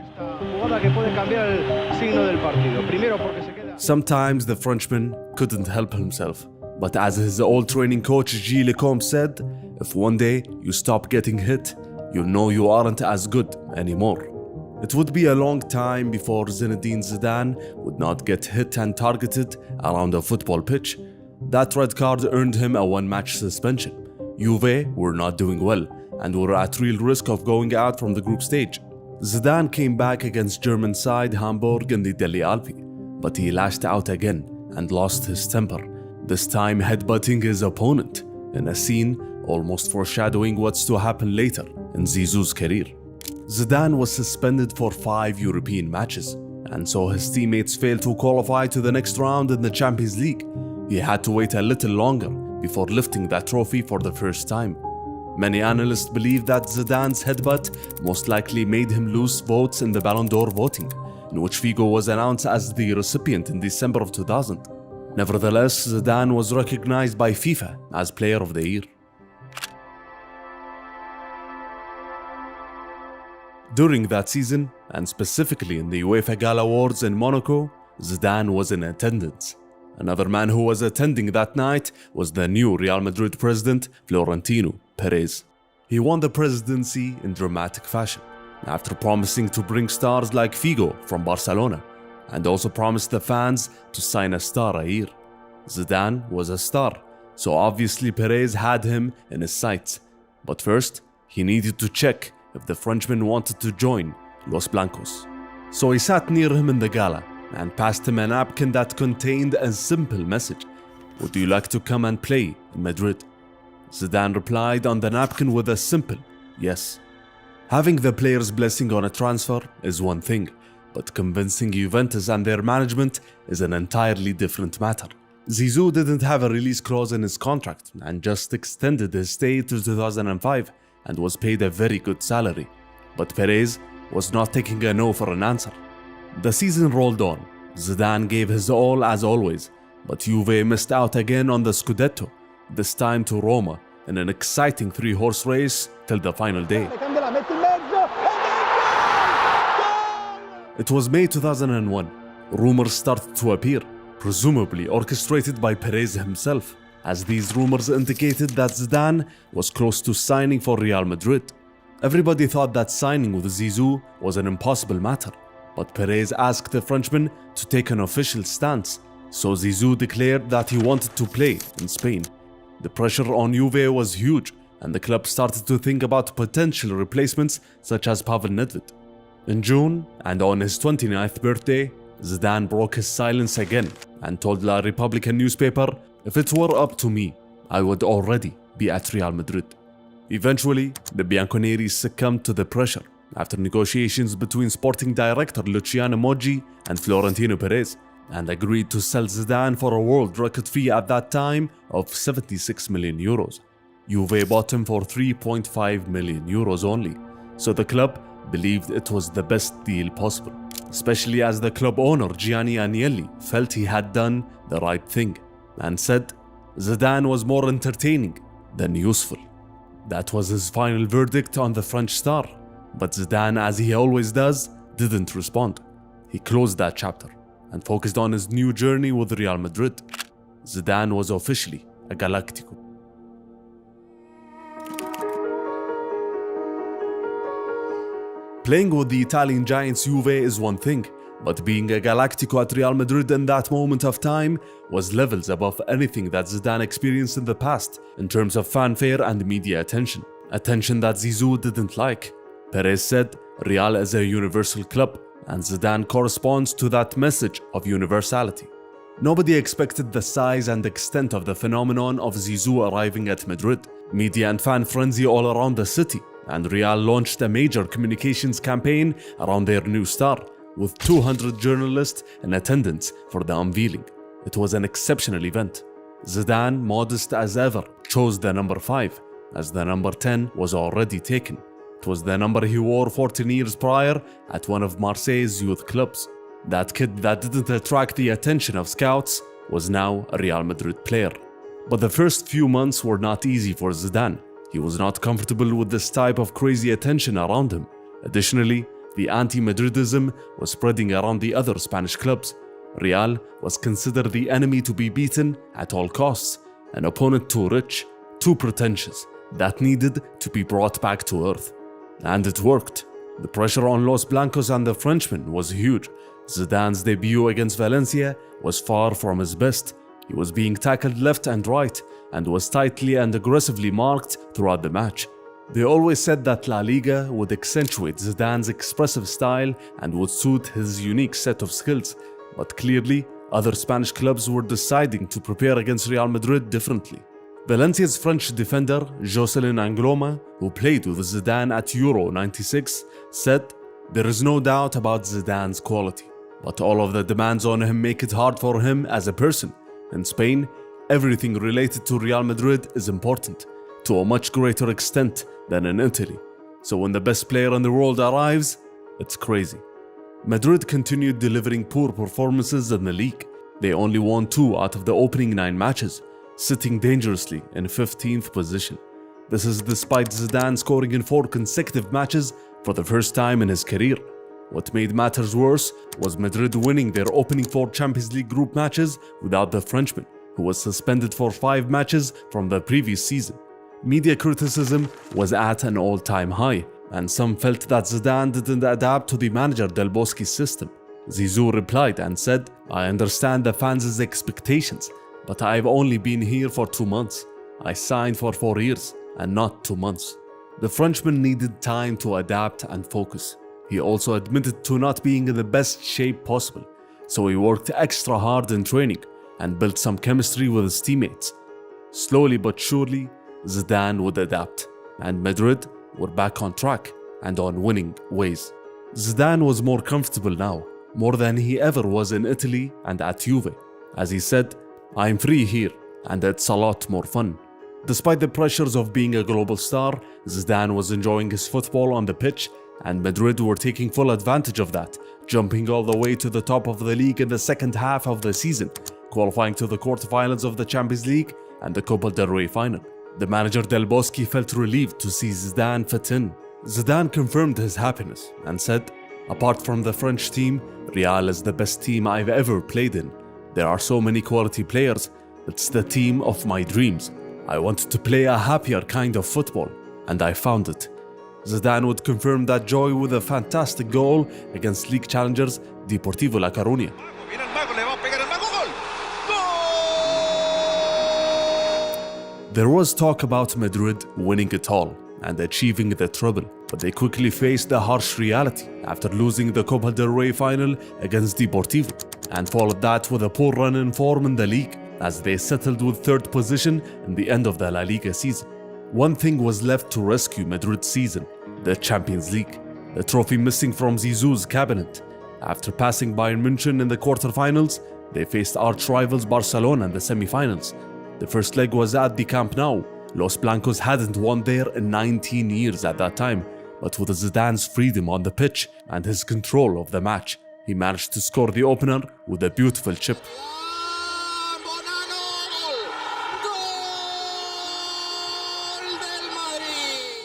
Sometimes the Frenchman couldn't help himself, but as his old training coach Gilles Lecomte said, if one day you stop getting hit, you'll know you aren't as good anymore. It would be a long time before Zinédine Zidane would not get hit and targeted around a football pitch. That red card earned him a one-match suspension. Juve were not doing well and were at real risk of going out from the group stage. Zidane came back against German side Hamburg in the Delle Alpi, but he lashed out again and lost his temper, this time headbutting his opponent, in a scene almost foreshadowing what's to happen later in Zizou's career. Zidane was suspended for 5 European matches, and so his teammates failed to qualify to the next round in the Champions League. He had to wait a little longer before lifting that trophy for the first time. Many analysts believe that Zidane's headbutt most likely made him lose votes in the Balón de Oro voting, in which Figo was announced as the recipient in December of 2000. Nevertheless, Zidane was recognized by FIFA as Player of the Year. During that season, and specifically in the UEFA Gala Awards in Monaco, Zidane was in attendance. Another man who was attending that night was the new Real Madrid president, Florentino Perez. He won the presidency in dramatic fashion, after promising to bring stars like Figo from Barcelona, and also promised the fans to sign a star a year. Zidane was a star, so obviously Perez had him in his sights. But first, he needed to check if the Frenchman wanted to join Los Blancos. So he sat near him in the gala and passed him a napkin that contained a simple message: "Would you like to come and play in Madrid?" Zidane replied on the napkin with a simple yes. Having the player's blessing on a transfer is one thing, but convincing Juventus and their management is an entirely different matter. Zizou didn't have a release clause in his contract and just extended his stay to 2005 and was paid a very good salary. But Perez was not taking a no for an answer. The season rolled on. Zidane gave his all as always, but Juve missed out again on the Scudetto, this time to Roma, in an exciting 3-horse race till the final day. It was May 2001. Rumors started to appear, presumably orchestrated by Perez himself, as these rumors indicated that Zidane was close to signing for Real Madrid. Everybody thought that signing with Zizou was an impossible matter, but Perez asked the Frenchman to take an official stance, so Zizou declared that he wanted to play in Spain. The pressure on Juve was huge, and the club started to think about potential replacements such as Pavel Nedved. In June, and on his 29th birthday, Zidane broke his silence again and told La Repubblica newspaper, "If it were up to me, I would already be at Real Madrid." Eventually, the Bianconeri succumbed to the pressure after negotiations between sporting director Luciano Moggi and Florentino Perez, and agreed to sell Zidane for a world record fee at that time of 76 million euros. Juve bought him for 3.5 million euros only, so the club believed it was the best deal possible, especially as the club owner Gianni Agnelli felt he had done the right thing and said Zidane was more entertaining than useful. That was his final verdict on the French star, but Zidane, as he always does, didn't respond. He closed that chapter and focused on his new journey with Real Madrid. Zidane was officially a Galáctico. Playing with the Italian giants Juve is one thing, but being a Galáctico at Real Madrid in that moment of time was levels above anything that Zidane experienced in the past in terms of fanfare and media attention. Attention that Zizou didn't like. Perez said Real is a universal club, and Zidane corresponds to that message of universality. Nobody expected the size and extent of the phenomenon of Zizou arriving at Madrid. Media and fan frenzy all around the city, and Real launched a major communications campaign around their new star, with 200 journalists in attendance for the unveiling. It was an exceptional event. Zidane, modest as ever, chose the number 5, as the number 10 was already taken. It was the number he wore 14 years prior at one of Marseille's youth clubs. That kid that didn't attract the attention of scouts was now a Real Madrid player. But the first few months were not easy for Zidane. He was not comfortable with this type of crazy attention around him. Additionally, the anti-Madridism was spreading around the other Spanish clubs. Real was considered the enemy to be beaten at all costs, an opponent too rich, too pretentious, that needed to be brought back to earth. And it worked. The pressure on Los Blancos and the Frenchman was huge. Zidane's debut against Valencia was far from his best. He was being tackled left and right and was tightly and aggressively marked throughout the match. They always said that La Liga would accentuate Zidane's expressive style and would suit his unique set of skills, but clearly other Spanish clubs were deciding to prepare against Real Madrid differently. Valencia's French defender Jocelyn Angloma, who played with Zidane at Euro 96, said, "There is no doubt about Zidane's quality, but all of the demands on him make it hard for him as a person. In Spain, everything related to Real Madrid is important, to a much greater extent than in Italy. So when the best player in the world arrives, it's crazy." Madrid continued delivering poor performances in the league. They only won 2 out of the opening 9 matches, sitting dangerously in 15th position. This is despite Zidane scoring in 4 consecutive matches for the first time in his career. What made matters worse was Madrid winning their opening 4 Champions League group matches without the Frenchman, who was suspended for 5 matches from the previous season. Media criticism was at an all-time high, and some felt that Zidane didn't adapt to the manager Del Bosque's system. Zizou replied and said, "I understand the fans' expectations, but I've only been here for 2 months. I signed for 4 years and not 2 months." The Frenchman needed time to adapt and focus. He also admitted to not being in the best shape possible, so he worked extra hard in training and built some chemistry with his teammates. Slowly but surely, Zidane would adapt, and Madrid were back on track and on winning ways. Zidane was more comfortable now, more than he ever was in Italy and at Juve. As he said, "I'm free here, and it's a lot more fun." Despite the pressures of being a global star, Zidane was enjoying his football on the pitch, and Madrid were taking full advantage of that, jumping all the way to the top of the league in the second half of the season, qualifying to the quarterfinals of the Champions League and the Copa del Rey final. The manager Del Bosque felt relieved to see Zidane fit in. Zidane confirmed his happiness and said, "Apart from the French team, Real is the best team I've ever played in. There are so many quality players. It's the team of my dreams. I wanted to play a happier kind of football, and I found it." Zidane would confirm that joy with a fantastic goal against league challengers Deportivo La Coruña. There was talk about Madrid winning it all and achieving the treble, but they quickly faced the harsh reality after losing the Copa del Rey final against Deportivo, and followed that with a poor run in form in the league, as they settled with 3rd position in the end of the La Liga season. One thing was left to rescue Madrid's season: the Champions League, the trophy missing from Zizou's cabinet. After passing Bayern München in the quarterfinals, they faced arch rivals Barcelona in the semi-finals. The first leg was at the Camp Nou. Los Blancos hadn't won there in 19 years at that time, but with Zidane's freedom on the pitch and his control of the match, he managed to score the opener with a beautiful chip.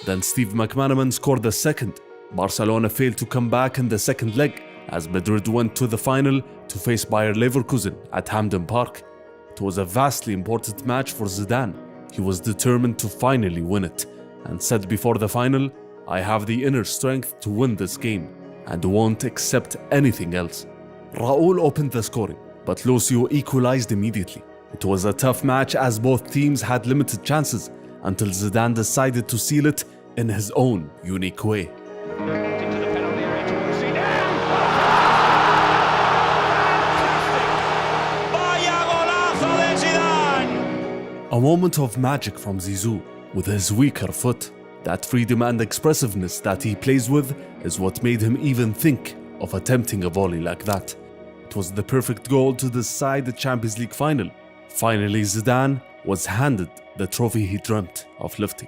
Then Steve McManaman scored the second. Barcelona failed to come back in the second leg, as Madrid went to the final to face Bayer Leverkusen at Hampden Park. It was a vastly important match for Zidane. He was determined to finally win it, and said before the final, "I have the inner strength to win this game, and won't accept anything else." Raúl opened the scoring, but Lucio equalized immediately. It was a tough match as both teams had limited chances, until Zidane decided to seal it in his own unique way. A moment of magic from Zizou with his weaker foot. That freedom and expressiveness that he plays with is what made him even think of attempting a volley like that. It was the perfect goal to decide the Champions League final. Finally, Zidane was handed the trophy he dreamt of lifting.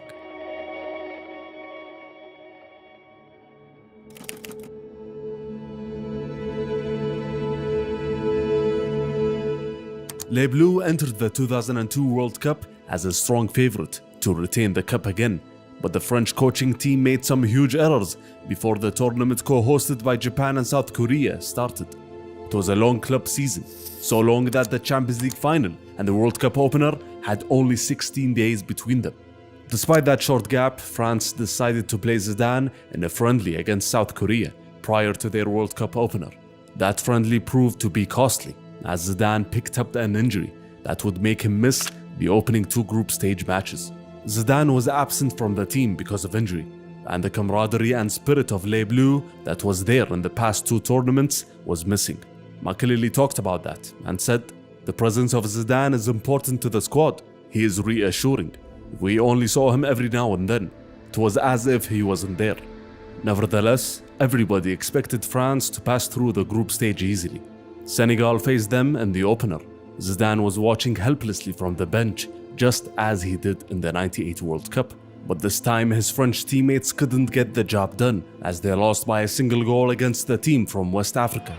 Les Bleus entered the 2002 World Cup as a strong favorite to retain the cup again, but the French coaching team made some huge errors before the tournament co-hosted by Japan and South Korea started. It was a long club season, so long that the Champions League final and the World Cup opener had only 16 days between them. Despite that short gap, France decided to play Zidane in a friendly against South Korea prior to their World Cup opener. That friendly proved to be costly, as Zidane picked up an injury that would make him miss the opening two group stage matches. Zidane was absent from the team because of injury, and the camaraderie and spirit of Les Bleus that was there in the past two tournaments was missing. Makelele talked about that and said, "The presence of Zidane is important to the squad. He is reassuring. We only saw him every now and then. It was as if he wasn't there." Nevertheless, everybody expected France to pass through the group stage easily. Senegal faced them in the opener. Zidane was watching helplessly from the bench, just as he did in the '98 World Cup. But this time his French teammates couldn't get the job done, as they lost by a single goal against the team from West Africa.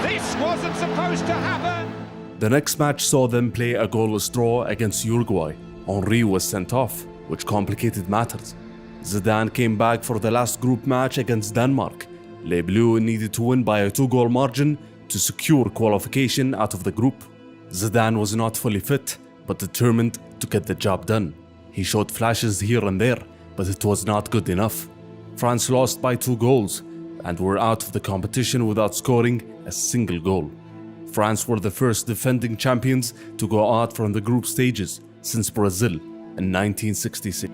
This wasn't supposed to happen. The next match saw them play a goalless draw against Uruguay. Henry was sent off, which complicated matters. Zidane came back for the last group match against Denmark. Les Bleus needed to win by a 2-goal margin to secure qualification out of the group. Zidane was not fully fit, but determined to get the job done. He showed flashes here and there, but it was not good enough. France lost by 2 goals and were out of the competition without scoring a single goal. France were the first defending champions to go out from the group stages since Brazil in 1966.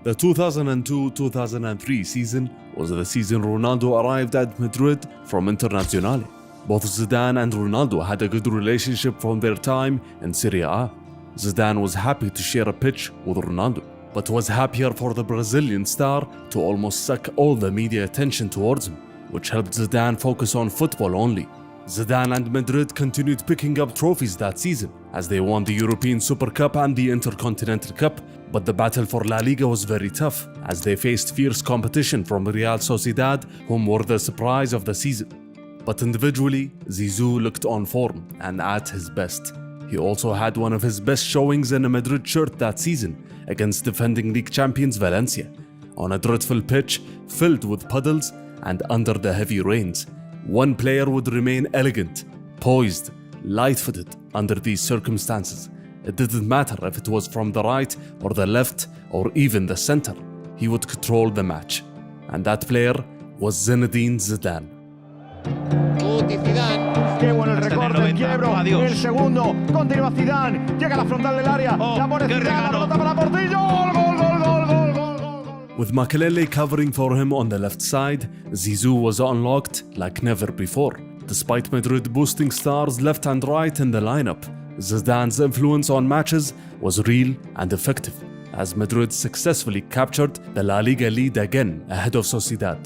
The 2002-2003 season was the season Ronaldo arrived at Madrid from Internazionale. Both Zidane and Ronaldo had a good relationship from their time in Serie A. Zidane was happy to share a pitch with Ronaldo, but was happier for the Brazilian star to almost suck all the media attention towards him, which helped Zidane focus on football only. Zidane and Madrid continued picking up trophies that season, as they won the European Super Cup and the Intercontinental Cup, but the battle for La Liga was very tough, as they faced fierce competition from Real Sociedad, whom were the surprise of the season. But individually, Zizou looked on form and at his best. He also had one of his best showings in a Madrid shirt that season against defending league champions Valencia, on a dreadful pitch filled with puddles and under the heavy rains. One player would remain elegant, poised, light-footed under these circumstances. It didn't matter if it was from the right or the left or even the center. He would control the match. And that player was Zinédine Zidane. Qué bueno el recorte, el quiebro, el segundo, continúa Zidane, llega a la frontal del área, la pone Zidane, la pelota para Portillo, gol. With Makelele covering for him on the left side, Zizou was unlocked like never before. Despite Madrid boosting stars left and right in the lineup, Zidane's influence on matches was real and effective, as Madrid successfully captured the La Liga lead again ahead of Sociedad.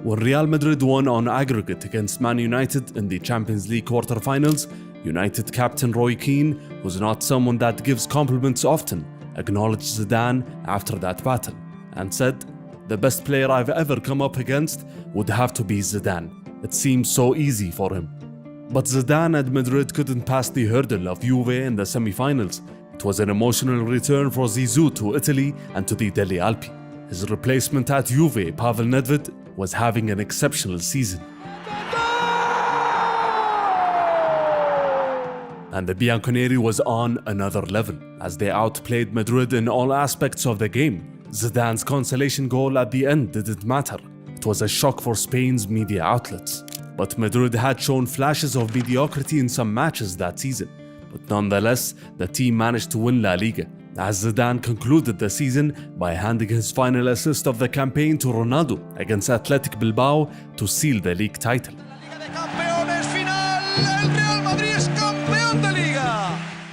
When Real Madrid won on aggregate against Man United in the Champions League quarter-finals, United captain Roy Keane, who's not someone that gives compliments often, acknowledged Zidane after that battle and said, "The best player I've ever come up against would have to be Zidane. It seems so easy for him." But Zidane and Madrid couldn't pass the hurdle of Juve in the semi-finals. It was an emotional return for Zizou to Italy and to the Delle Alpi. His replacement at Juve, Pavel Nedved, was having an exceptional season. And the Bianconeri was on another level, as they outplayed Madrid in all aspects of the game. Zidane's consolation goal at the end didn't matter. It was a shock for Spain's media outlets. But Madrid had shown flashes of mediocrity in some matches that season. But nonetheless, the team managed to win La Liga, as Zidane concluded the season by handing his final assist of the campaign to Ronaldo against Athletic Bilbao to seal the league title.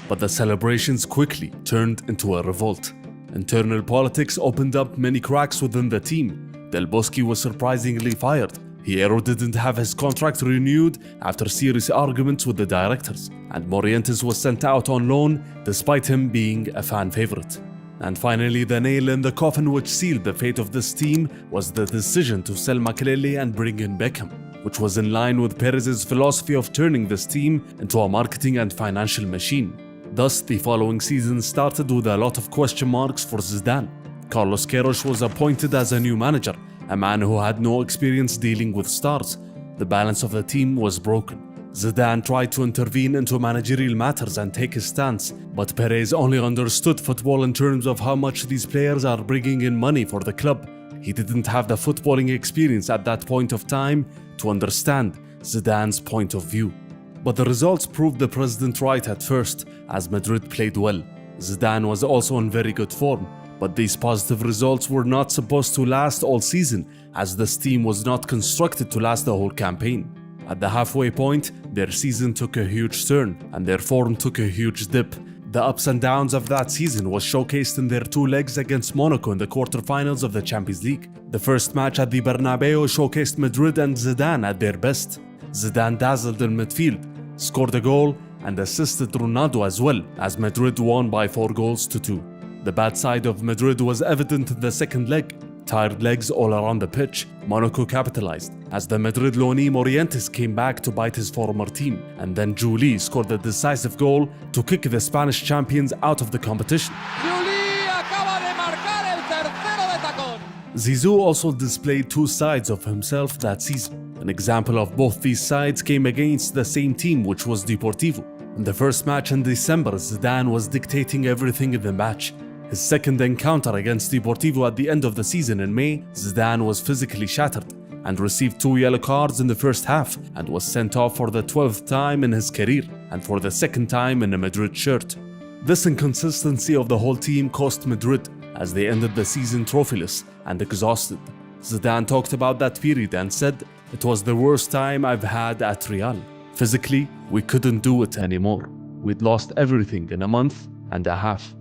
But the celebrations quickly turned into a revolt. Internal politics opened up many cracks within the team. Del Bosque was surprisingly fired. Hierro didn't have his contract renewed after serious arguments with the directors, and Morientes was sent out on loan despite him being a fan favorite. And finally, the nail in the coffin which sealed the fate of this team was the decision to sell Makelele and bring in Beckham, which was in line with Perez's philosophy of turning this team into a marketing and financial machine. Thus, the following season started with a lot of question marks for Zidane. Carlos Queiroz was appointed as a new manager, a man who had no experience dealing with stars. The balance of the team was broken. Zidane tried to intervene into managerial matters and take his stance, but Perez only understood football in terms of how much these players are bringing in money for the club. He didn't have the footballing experience at that point of time to understand Zidane's point of view. But the results proved the president right at first, as Madrid played well. Zidane was also in very good form, but these positive results were not supposed to last all season, as this team was not constructed to last the whole campaign. At the halfway point, their season took a huge turn, and their form took a huge dip. The ups and downs of that season was showcased in their two legs against Monaco in the quarterfinals of the Champions League. The first match at the Bernabeu showcased Madrid and Zidane at their best. Zidane dazzled in midfield, scored a goal, and assisted Ronaldo as well, as Madrid won by 4-2. The bad side of Madrid was evident in the second leg. Tired legs all around the pitch, Monaco capitalized, as the Madrid loanee Morientes came back to bite his former team, and then Juli scored a decisive goal to kick the Spanish champions out of the competition. Zizou also displayed two sides of himself that season. An example of both these sides came against the same team, which was Deportivo. In the first match in December, Zidane was dictating everything in the match. His second encounter against Deportivo at the end of the season in May, Zidane was physically shattered and received 2 yellow cards in the first half and was sent off for the 12th time in his career and for the second time in a Madrid shirt. This inconsistency of the whole team cost Madrid, as they ended the season trophyless and exhausted. Zidane talked about that period and said, "It was the worst time I've had at Real. Physically, we couldn't do it anymore. We'd lost everything in a month and a half."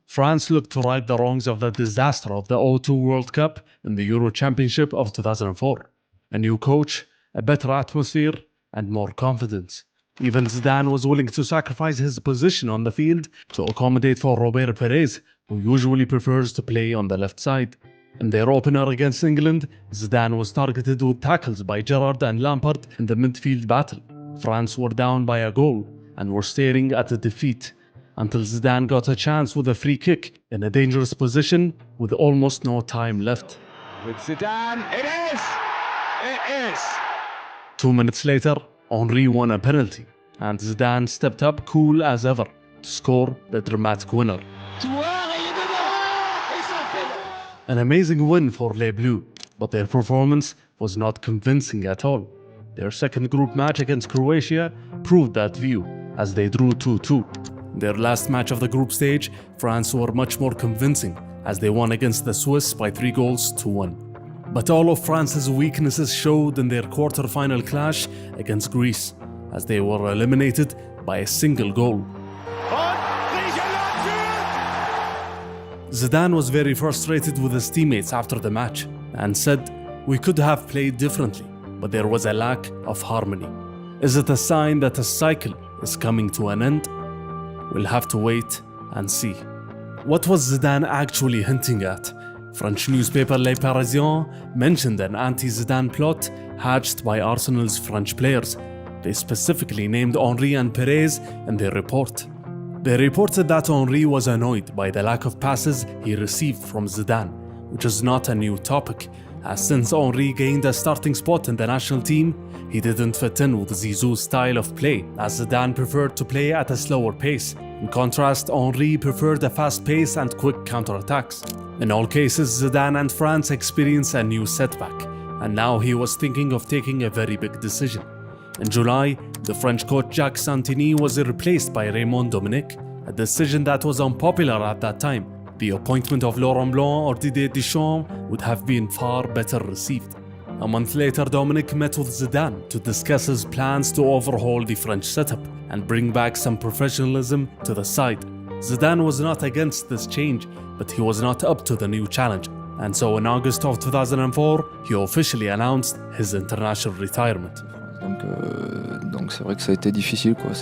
France looked to right the wrongs of the disaster of the 2002 World Cup and the Euro Championship of 2004. A new coach, a better atmosphere, and more confidence. Even Zidane was willing to sacrifice his position on the field to accommodate for Robert Perez, who usually prefers to play on the left side. In their opener against England, Zidane was targeted with tackles by Gerrard and Lampard in the midfield battle. France were down by a goal and were staring at a defeat, until Zidane got a chance with a free kick in a dangerous position with almost no time left. With Zidane, it is! It is! 2 minutes later, Henry won a penalty, and Zidane stepped up cool as ever to score the dramatic winner. An amazing win for Les Bleus, but their performance was not convincing at all. Their second group match against Croatia proved that view, as they drew 2-2. Their last match of the group stage, France were much more convincing, as they won against the Swiss by 3-1. But all of France's weaknesses showed in their quarter-final clash against Greece, as they were eliminated by a single goal. Zidane was very frustrated with his teammates after the match and said, "We could have played differently, but there was a lack of harmony. Is it a sign that a cycle is coming to an end? We'll have to wait and see." What was Zidane actually hinting at? French newspaper Le Parisien mentioned an anti-Zidane plot hatched by Arsenal's French players. They specifically named Henry and Perez in their report. They reported that Henry was annoyed by the lack of passes he received from Zidane, which is not a new topic, as since Henry gained a starting spot in the national team, he didn't fit in with Zizou's style of play, as Zidane preferred to play at a slower pace. In contrast, Henry preferred a fast pace and quick counterattacks. In all cases, Zidane and France experienced a new setback, and now he was thinking of taking a very big decision. In July, the French coach Jacques Santini was replaced by Raymond Domenech, a decision that was unpopular at that time. The appointment of Laurent Blanc or Didier Deschamps would have been far better received. A month later, Dominic met with Zidane to discuss his plans to overhaul the French setup and bring back some professionalism to the side. Zidane was not against this change, but he was not up to the new challenge, and so in August of 2004, he officially announced his international retirement. Donc c'est vrai que ça a été difficile, quoi.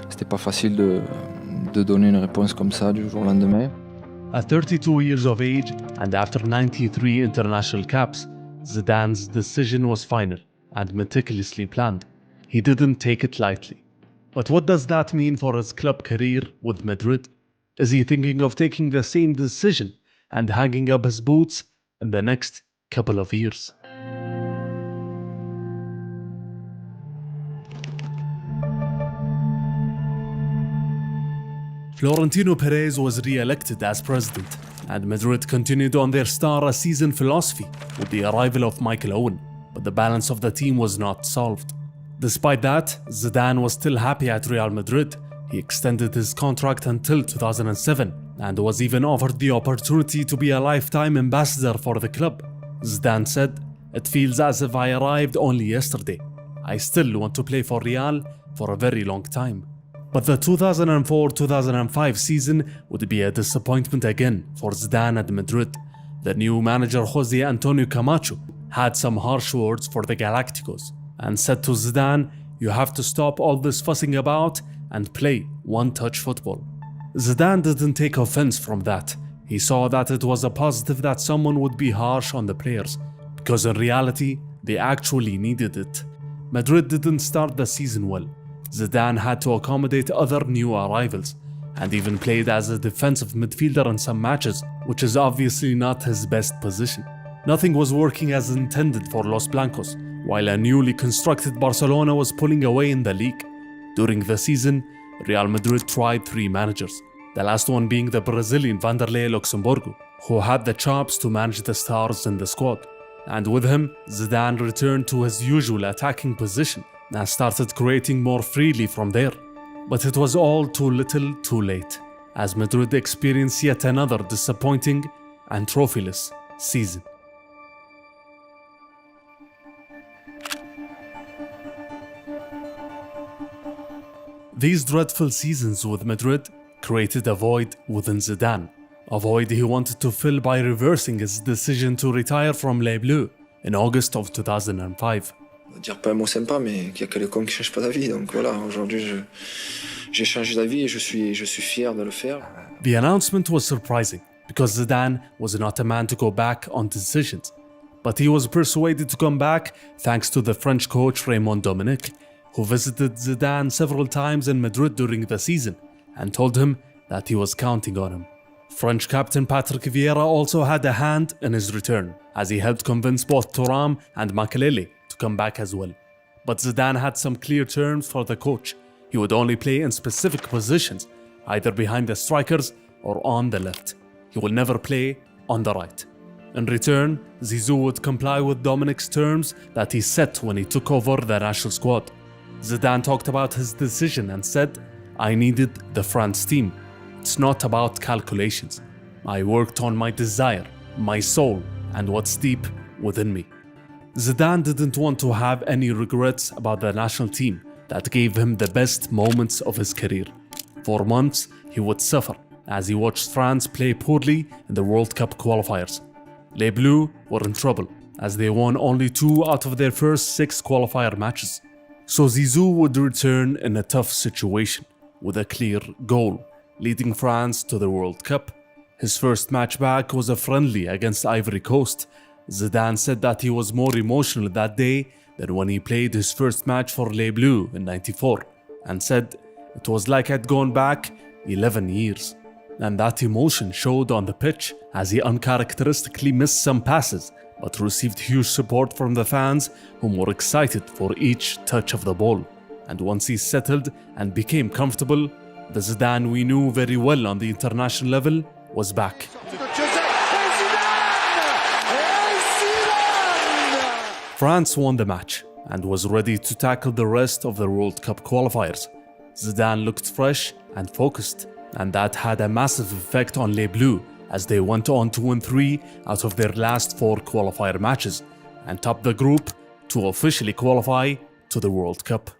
C'était pas facile de donner une réponse comme ça du jour au lendemain. At 32 years of age and after 93 international caps, Zidane's decision was final and meticulously planned. He didn't take it lightly. But what does that mean for his club career with Madrid? Is he thinking of taking the same decision and hanging up his boots in the next couple of years? Florentino Perez was re-elected as president, and Madrid continued on their star-a-season philosophy with the arrival of Michael Owen, but the balance of the team was not solved. Despite that, Zidane was still happy at Real Madrid. He extended his contract until 2007 and was even offered the opportunity to be a lifetime ambassador for the club. Zidane said, "It feels as if I arrived only yesterday. I still want to play for Real for a very long time." But the 2004-2005 season would be a disappointment again for Zidane at Madrid. The new manager Jose Antonio Camacho had some harsh words for the Galácticos and said to Zidane, "You have to stop all this fussing about and play one-touch football." Zidane didn't take offense from that. He saw that it was a positive that someone would be harsh on the players, because in reality, they actually needed it. Madrid didn't start the season well. Zidane had to accommodate other new arrivals, and even played as a defensive midfielder in some matches, which is obviously not his best position. Nothing was working as intended for Los Blancos, while a newly constructed Barcelona was pulling away in the league. During the season, Real Madrid tried 3 managers, the last one being the Brazilian Vanderlei Luxemburgo, who had the chops to manage the stars in the squad. And with him, Zidane returned to his usual attacking position and started creating more freely from there. But it was all too little too late, as Madrid experienced yet another disappointing and trophyless season. These dreadful seasons with Madrid created a void within Zidane, a void he wanted to fill by reversing his decision to retire from Les Bleus in August of 2005. On va dire pas un mot sympa, mais qu'il y a que les cons qui changent pas d'avis. Donc voilà, aujourd'hui j'ai changé d'avis et je suis fier de le faire. The announcement was surprising because Zidane was not a man to go back on decisions, but he was persuaded to come back thanks to the French coach Raymond Domenech, who visited Zidane several times in Madrid during the season and told him that he was counting on him. French captain Patrick Vieira also had a hand in his return, as he helped convince both Thuram and Makelele to come back as well. But Zidane had some clear terms for the coach. He would only play in specific positions, either behind the strikers or on the left. He will never play on the right. In return, Zizou would comply with Domenech's terms that he set when he took over the national squad. Zidane talked about his decision and said, "I needed the France team. It's not about calculations. I worked on my desire, my soul, and what's deep within me." Zidane didn't want to have any regrets about the national team that gave him the best moments of his career. For months, he would suffer as he watched France play poorly in the World Cup qualifiers. Les Bleus were in trouble as they won only 2 out of their first 6 qualifier matches. So Zizou would return in a tough situation with a clear goal, leading France to the World Cup. His first match back was a friendly against Ivory Coast. Zidane said that he was more emotional that day than when he played his first match for Les Bleus in '94, and said it was like I'd gone back 11 years. And that emotion showed on the pitch as he uncharacteristically missed some passes, but received huge support from the fans, whom were excited for each touch of the ball. And once he settled and became comfortable, the Zidane we knew very well on the international level was back. France won the match and was ready to tackle the rest of the World Cup qualifiers. Zidane looked fresh and focused, and that had a massive effect on Les Bleus as they went on to win 3 out of their last 4 qualifier matches and topped the group to officially qualify to the World Cup.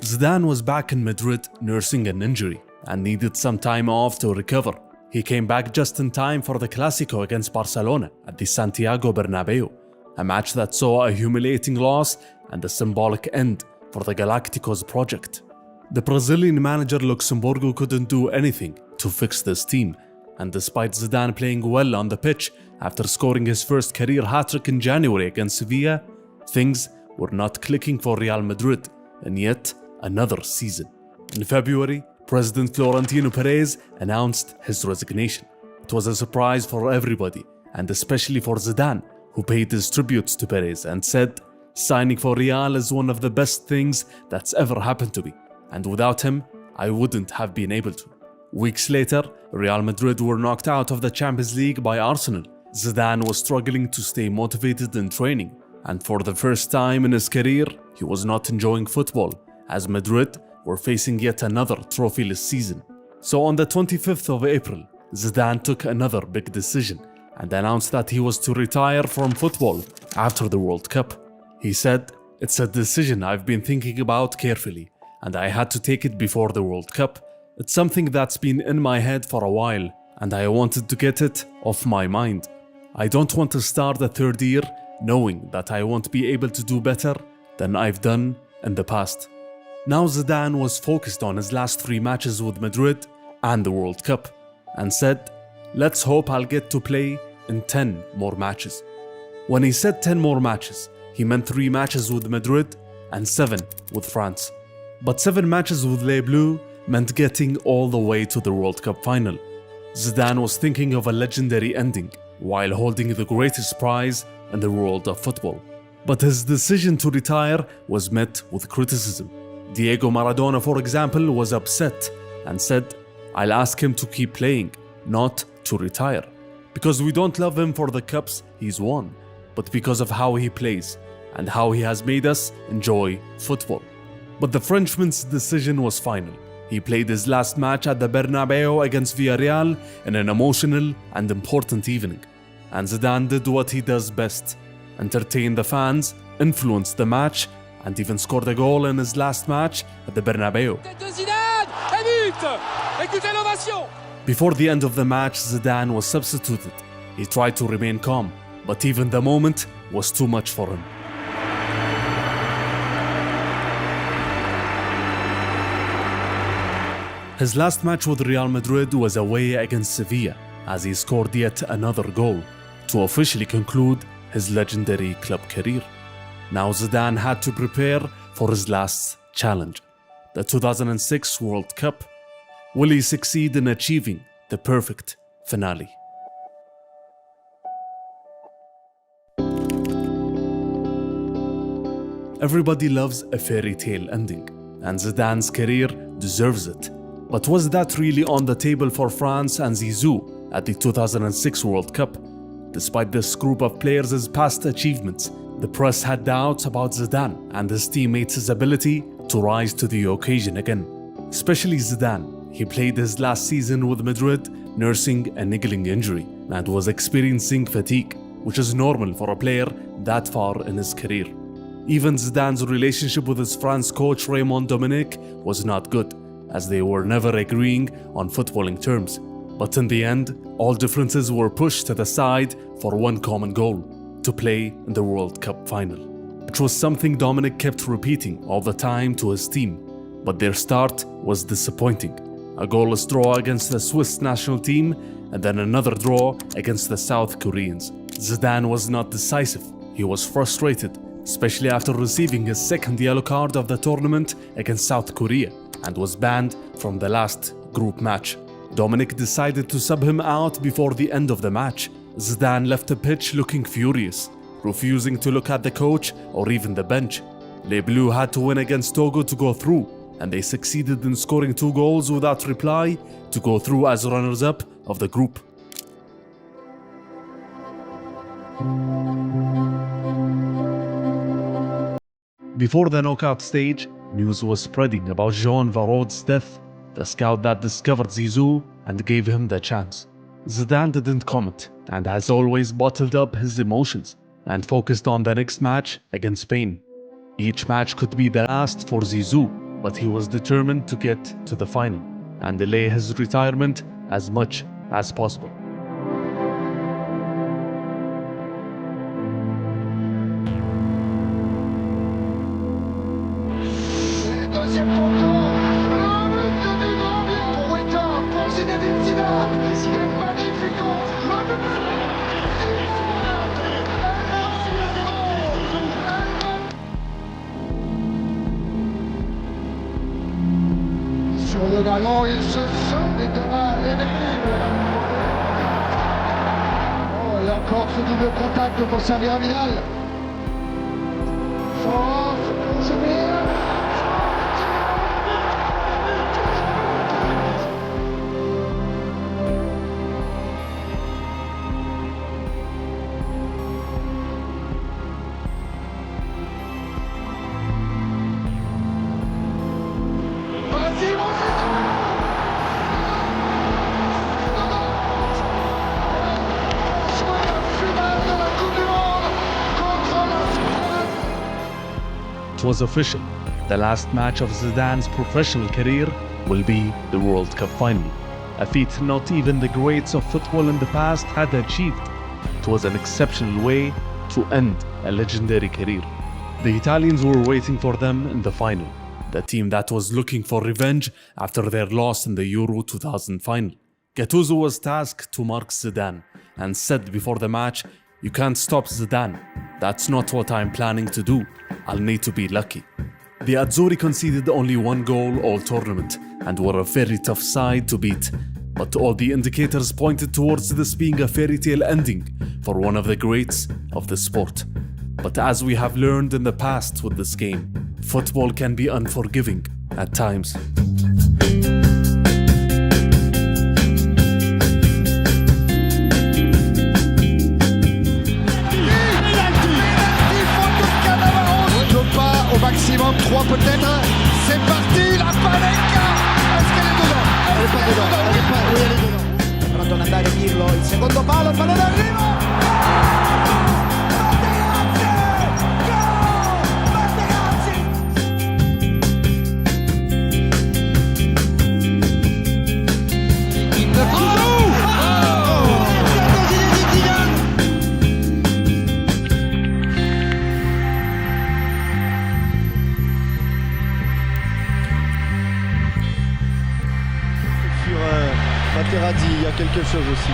Zidane was back in Madrid nursing an injury and needed some time off to recover. He came back just in time for the Clásico against Barcelona at the Santiago Bernabéu, a match that saw a humiliating loss and a symbolic end for the Galáctico's project. The Brazilian manager Luxemburgo couldn't do anything to fix this team, and despite Zidane playing well on the pitch after scoring his first career hat-trick in January against Sevilla, things were not clicking for Real Madrid in yet another season. In February, President Florentino Perez announced his resignation. It was a surprise for everybody, and especially for Zidane, who paid his tributes to Perez and said, "Signing for Real is one of the best things that's ever happened to me, and without him, I wouldn't have been able to." Weeks later, Real Madrid were knocked out of the Champions League by Arsenal. Zidane was struggling to stay motivated in training, and for the first time in his career, he was not enjoying football, as Madrid were facing yet another trophyless season. So on the 25th of April, Zidane took another big decision and announced that he was to retire from football after the World Cup. He said, "It's a decision I've been thinking about carefully, and I had to take it before the World Cup. It's something that's been in my head for a while, and I wanted to get it off my mind. I don't want to start the third year knowing that I won't be able to do better than I've done in the past." Now Zidane was focused on his last 3 matches with Madrid and the World Cup, and said, "Let's hope I'll get to play in 10 more matches." When he said 10 more matches, he meant 3 matches with Madrid and 7 with France. But 7 matches with Les Bleus meant getting all the way to the World Cup final. Zidane was thinking of a legendary ending while holding the greatest prize in the world of football. But his decision to retire was met with criticism. Diego Maradona, for example, was upset and said, "I'll ask him to keep playing, not to retire. Because we don't love him for the cups he's won, but because of how he plays and how he has made us enjoy football." But the Frenchman's decision was final. He played his last match at the Bernabeu against Villarreal in an emotional and important evening. And Zidane did what he does best: entertain the fans, influence the match, and even scored a goal in his last match at the Bernabeu. Before the end of the match, Zidane was substituted. He tried to remain calm, but even the moment was too much for him. His last match with Real Madrid was away against Sevilla, as he scored yet another goal to officially conclude his legendary club career. Now Zidane had to prepare for his last challenge, the 2006 World Cup. Will he succeed in achieving the perfect finale? Everybody loves a fairy tale ending, and Zidane's career deserves it. But was that really on the table for France and Zizou at the 2006 World Cup? Despite this group of players' past achievements, the press had doubts about Zidane and his teammates' ability to rise to the occasion again. Especially Zidane. He played his last season with Madrid nursing a niggling injury and was experiencing fatigue, which is normal for a player that far in his career. Even Zidane's relationship with his France coach Raymond Domenech was not good, as they were never agreeing on footballing terms. But in the end, all differences were pushed to the side for one common goal: to play in the World Cup final. It was something Domenech kept repeating all the time to his team, but their start was disappointing. A goalless draw against the Swiss national team, and then another draw against the South Koreans. Zidane was not decisive. He was frustrated, especially after receiving his second yellow card of the tournament against South Korea, and was banned from the last group match. Domenech decided to sub him out before the end of the match. Zidane left the pitch looking furious, refusing to look at the coach or even the bench. Les Bleus had to win against Togo to go through, and they succeeded in scoring 2 goals without reply to go through as runners-up of the group. Before the knockout stage, news was spreading about Jean Varrode's death. The scout that discovered Zizou and gave him the chance. Zidane didn't comment and as always bottled up his emotions and focused on the next match against Spain. Each match could be the last for Zizou, but he was determined to get to the final and delay his retirement as much as possible. Deuxième poteau, le but du grand bien pour État, pour Zinédine Zidane, c'est magnifique, le but sur le ballon, il se fait des dommages. Oh, et encore ce double contact pour servir à Vidal. Fort, c'est bien. It was official. The last match of Zidane's professional career will be the World Cup final, a feat not even the greats of football in the past had achieved. It was an exceptional way to end a legendary career. The Italians were waiting for them in the final, the team that was looking for revenge after their loss in the Euro 2000 final. Gattuso was tasked to mark Zidane and said before the match, "You can't stop Zidane. That's not what I'm planning to do. I'll need to be lucky." The Azzurri conceded only one goal all tournament and were a very tough side to beat. But all the indicators pointed towards this being a fairy tale ending for one of the greats of the sport. But as we have learned in the past with this game, football can be unforgiving at times. Au maximum 3 peut-être, c'est parti, la Panenka, est-ce qu'elle est dedans? Elle est pas dedans, elle est pas, oui elle est dedans. Pronto ad andare Pirlo, il secondo palo, il pallone arriva! Materazzi, il y a quelque chose aussi.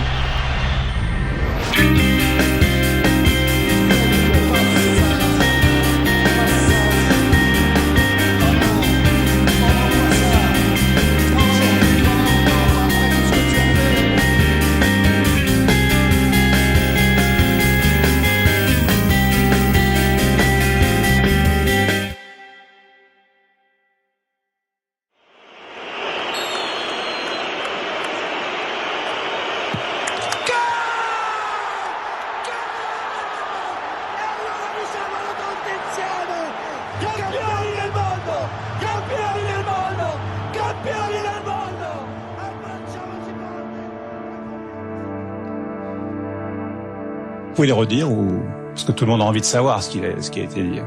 Vous pouvez les redire ou parce que tout le monde a envie de savoir ce qui a été dit.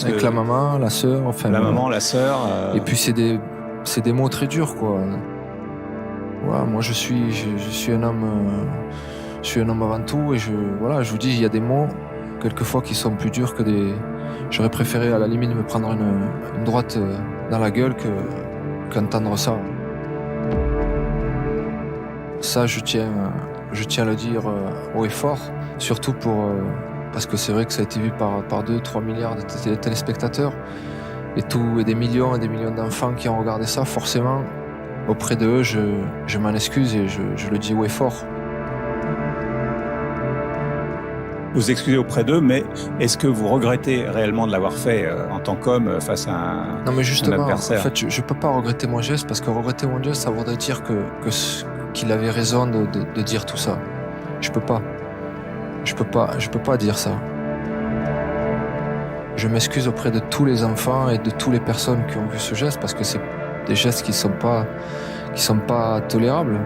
Avec la maman, la sœur, enfin. La maman, la sœur. Et puis c'est des mots très durs quoi. Voilà, moi je suis un homme avant tout et je vous dis il y a des mots quelquefois qui sont plus durs que des. J'aurais préféré à la limite me prendre une droite dans la gueule qu'entendre ça. Ça je tiens à le dire haut et fort, surtout parce que c'est vrai que ça a été vu par 2-3 milliards de téléspectateurs et des millions d'enfants qui ont regardé ça. Forcément, auprès de eux, je m'en excuse et je le dis haut et fort. Vous excusez auprès d'eux, mais est-ce que vous regrettez réellement de l'avoir fait en tant qu'homme face à un Non mais justement, adversaire? en fait, je peux pas regretter mon geste parce que regretter mon geste, ça voudrait dire qu'il avait raison de dire tout ça. Je peux pas dire ça. Je m'excuse auprès de tous les enfants et de toutes les personnes qui ont vu ce geste parce que c'est des gestes qui sont pas tolérables.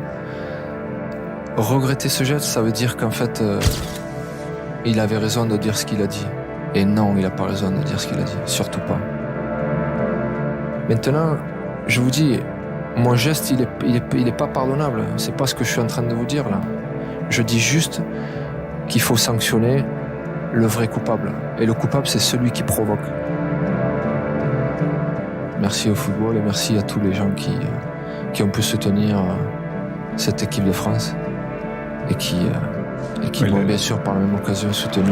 Regretter ce geste, ça veut dire qu'en fait, il avait raison de dire ce qu'il a dit. Et non, il n'a pas raison de dire ce qu'il a dit, surtout pas. Maintenant, je vous dis, mon geste, il est pas pardonnable. C'est pas ce que je suis en train de vous dire là. Je dis juste qu'il faut sanctionner le vrai coupable. Et le coupable, c'est celui qui provoque. Merci au football et merci à tous les gens qui ont pu soutenir cette équipe de France et qui m'ont bien sûr par la même occasion soutenu.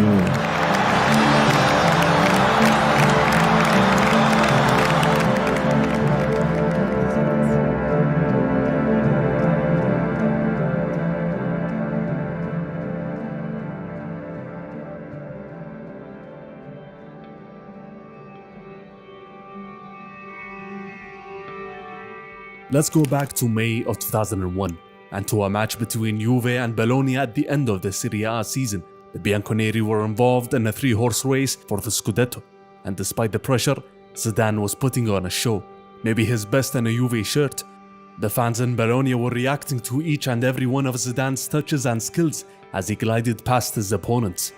Let's go back to May of 2001 and to a match between Juve and Bologna at the end of the Serie A season. The Bianconeri were involved in a 3-horse race for the Scudetto, and despite the pressure, Zidane was putting on a show, maybe his best in a Juve shirt. The fans in Bologna were reacting to each and every one of Zidane's touches and skills as he glided past his opponents.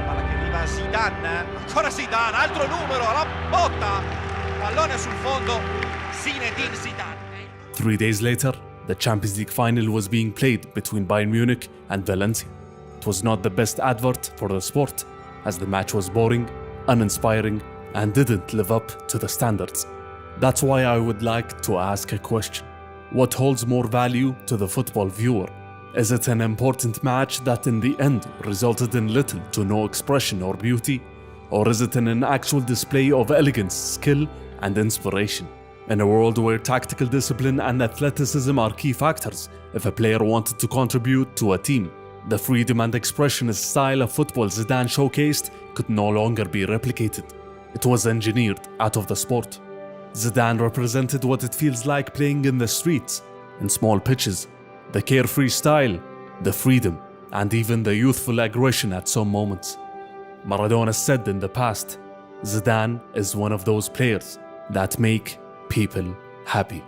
Palla che arriva a Zidane, ancora Zidane, altro numero, la botta! Pallone sul fondo, Zinédine Zidane. 3 days later, the Champions League final was being played between Bayern Munich and Valencia. It was not the best advert for the sport, as the match was boring, uninspiring, and didn't live up to the standards. That's why I would like to ask a question. What holds more value to the football viewer? Is it an important match that in the end resulted in little to no expression or beauty? Or is it an actual display of elegance, skill, and inspiration? In a world where tactical discipline and athleticism are key factors, if a player wanted to contribute to a team, the freedom and expressionist style of football Zidane showcased could no longer be replicated. It was engineered out of the sport. Zidane represented what it feels like playing in the streets, in small pitches, the carefree style, the freedom, and even the youthful aggression at some moments. Maradona said in the past, Zidane is one of those players that make people happy.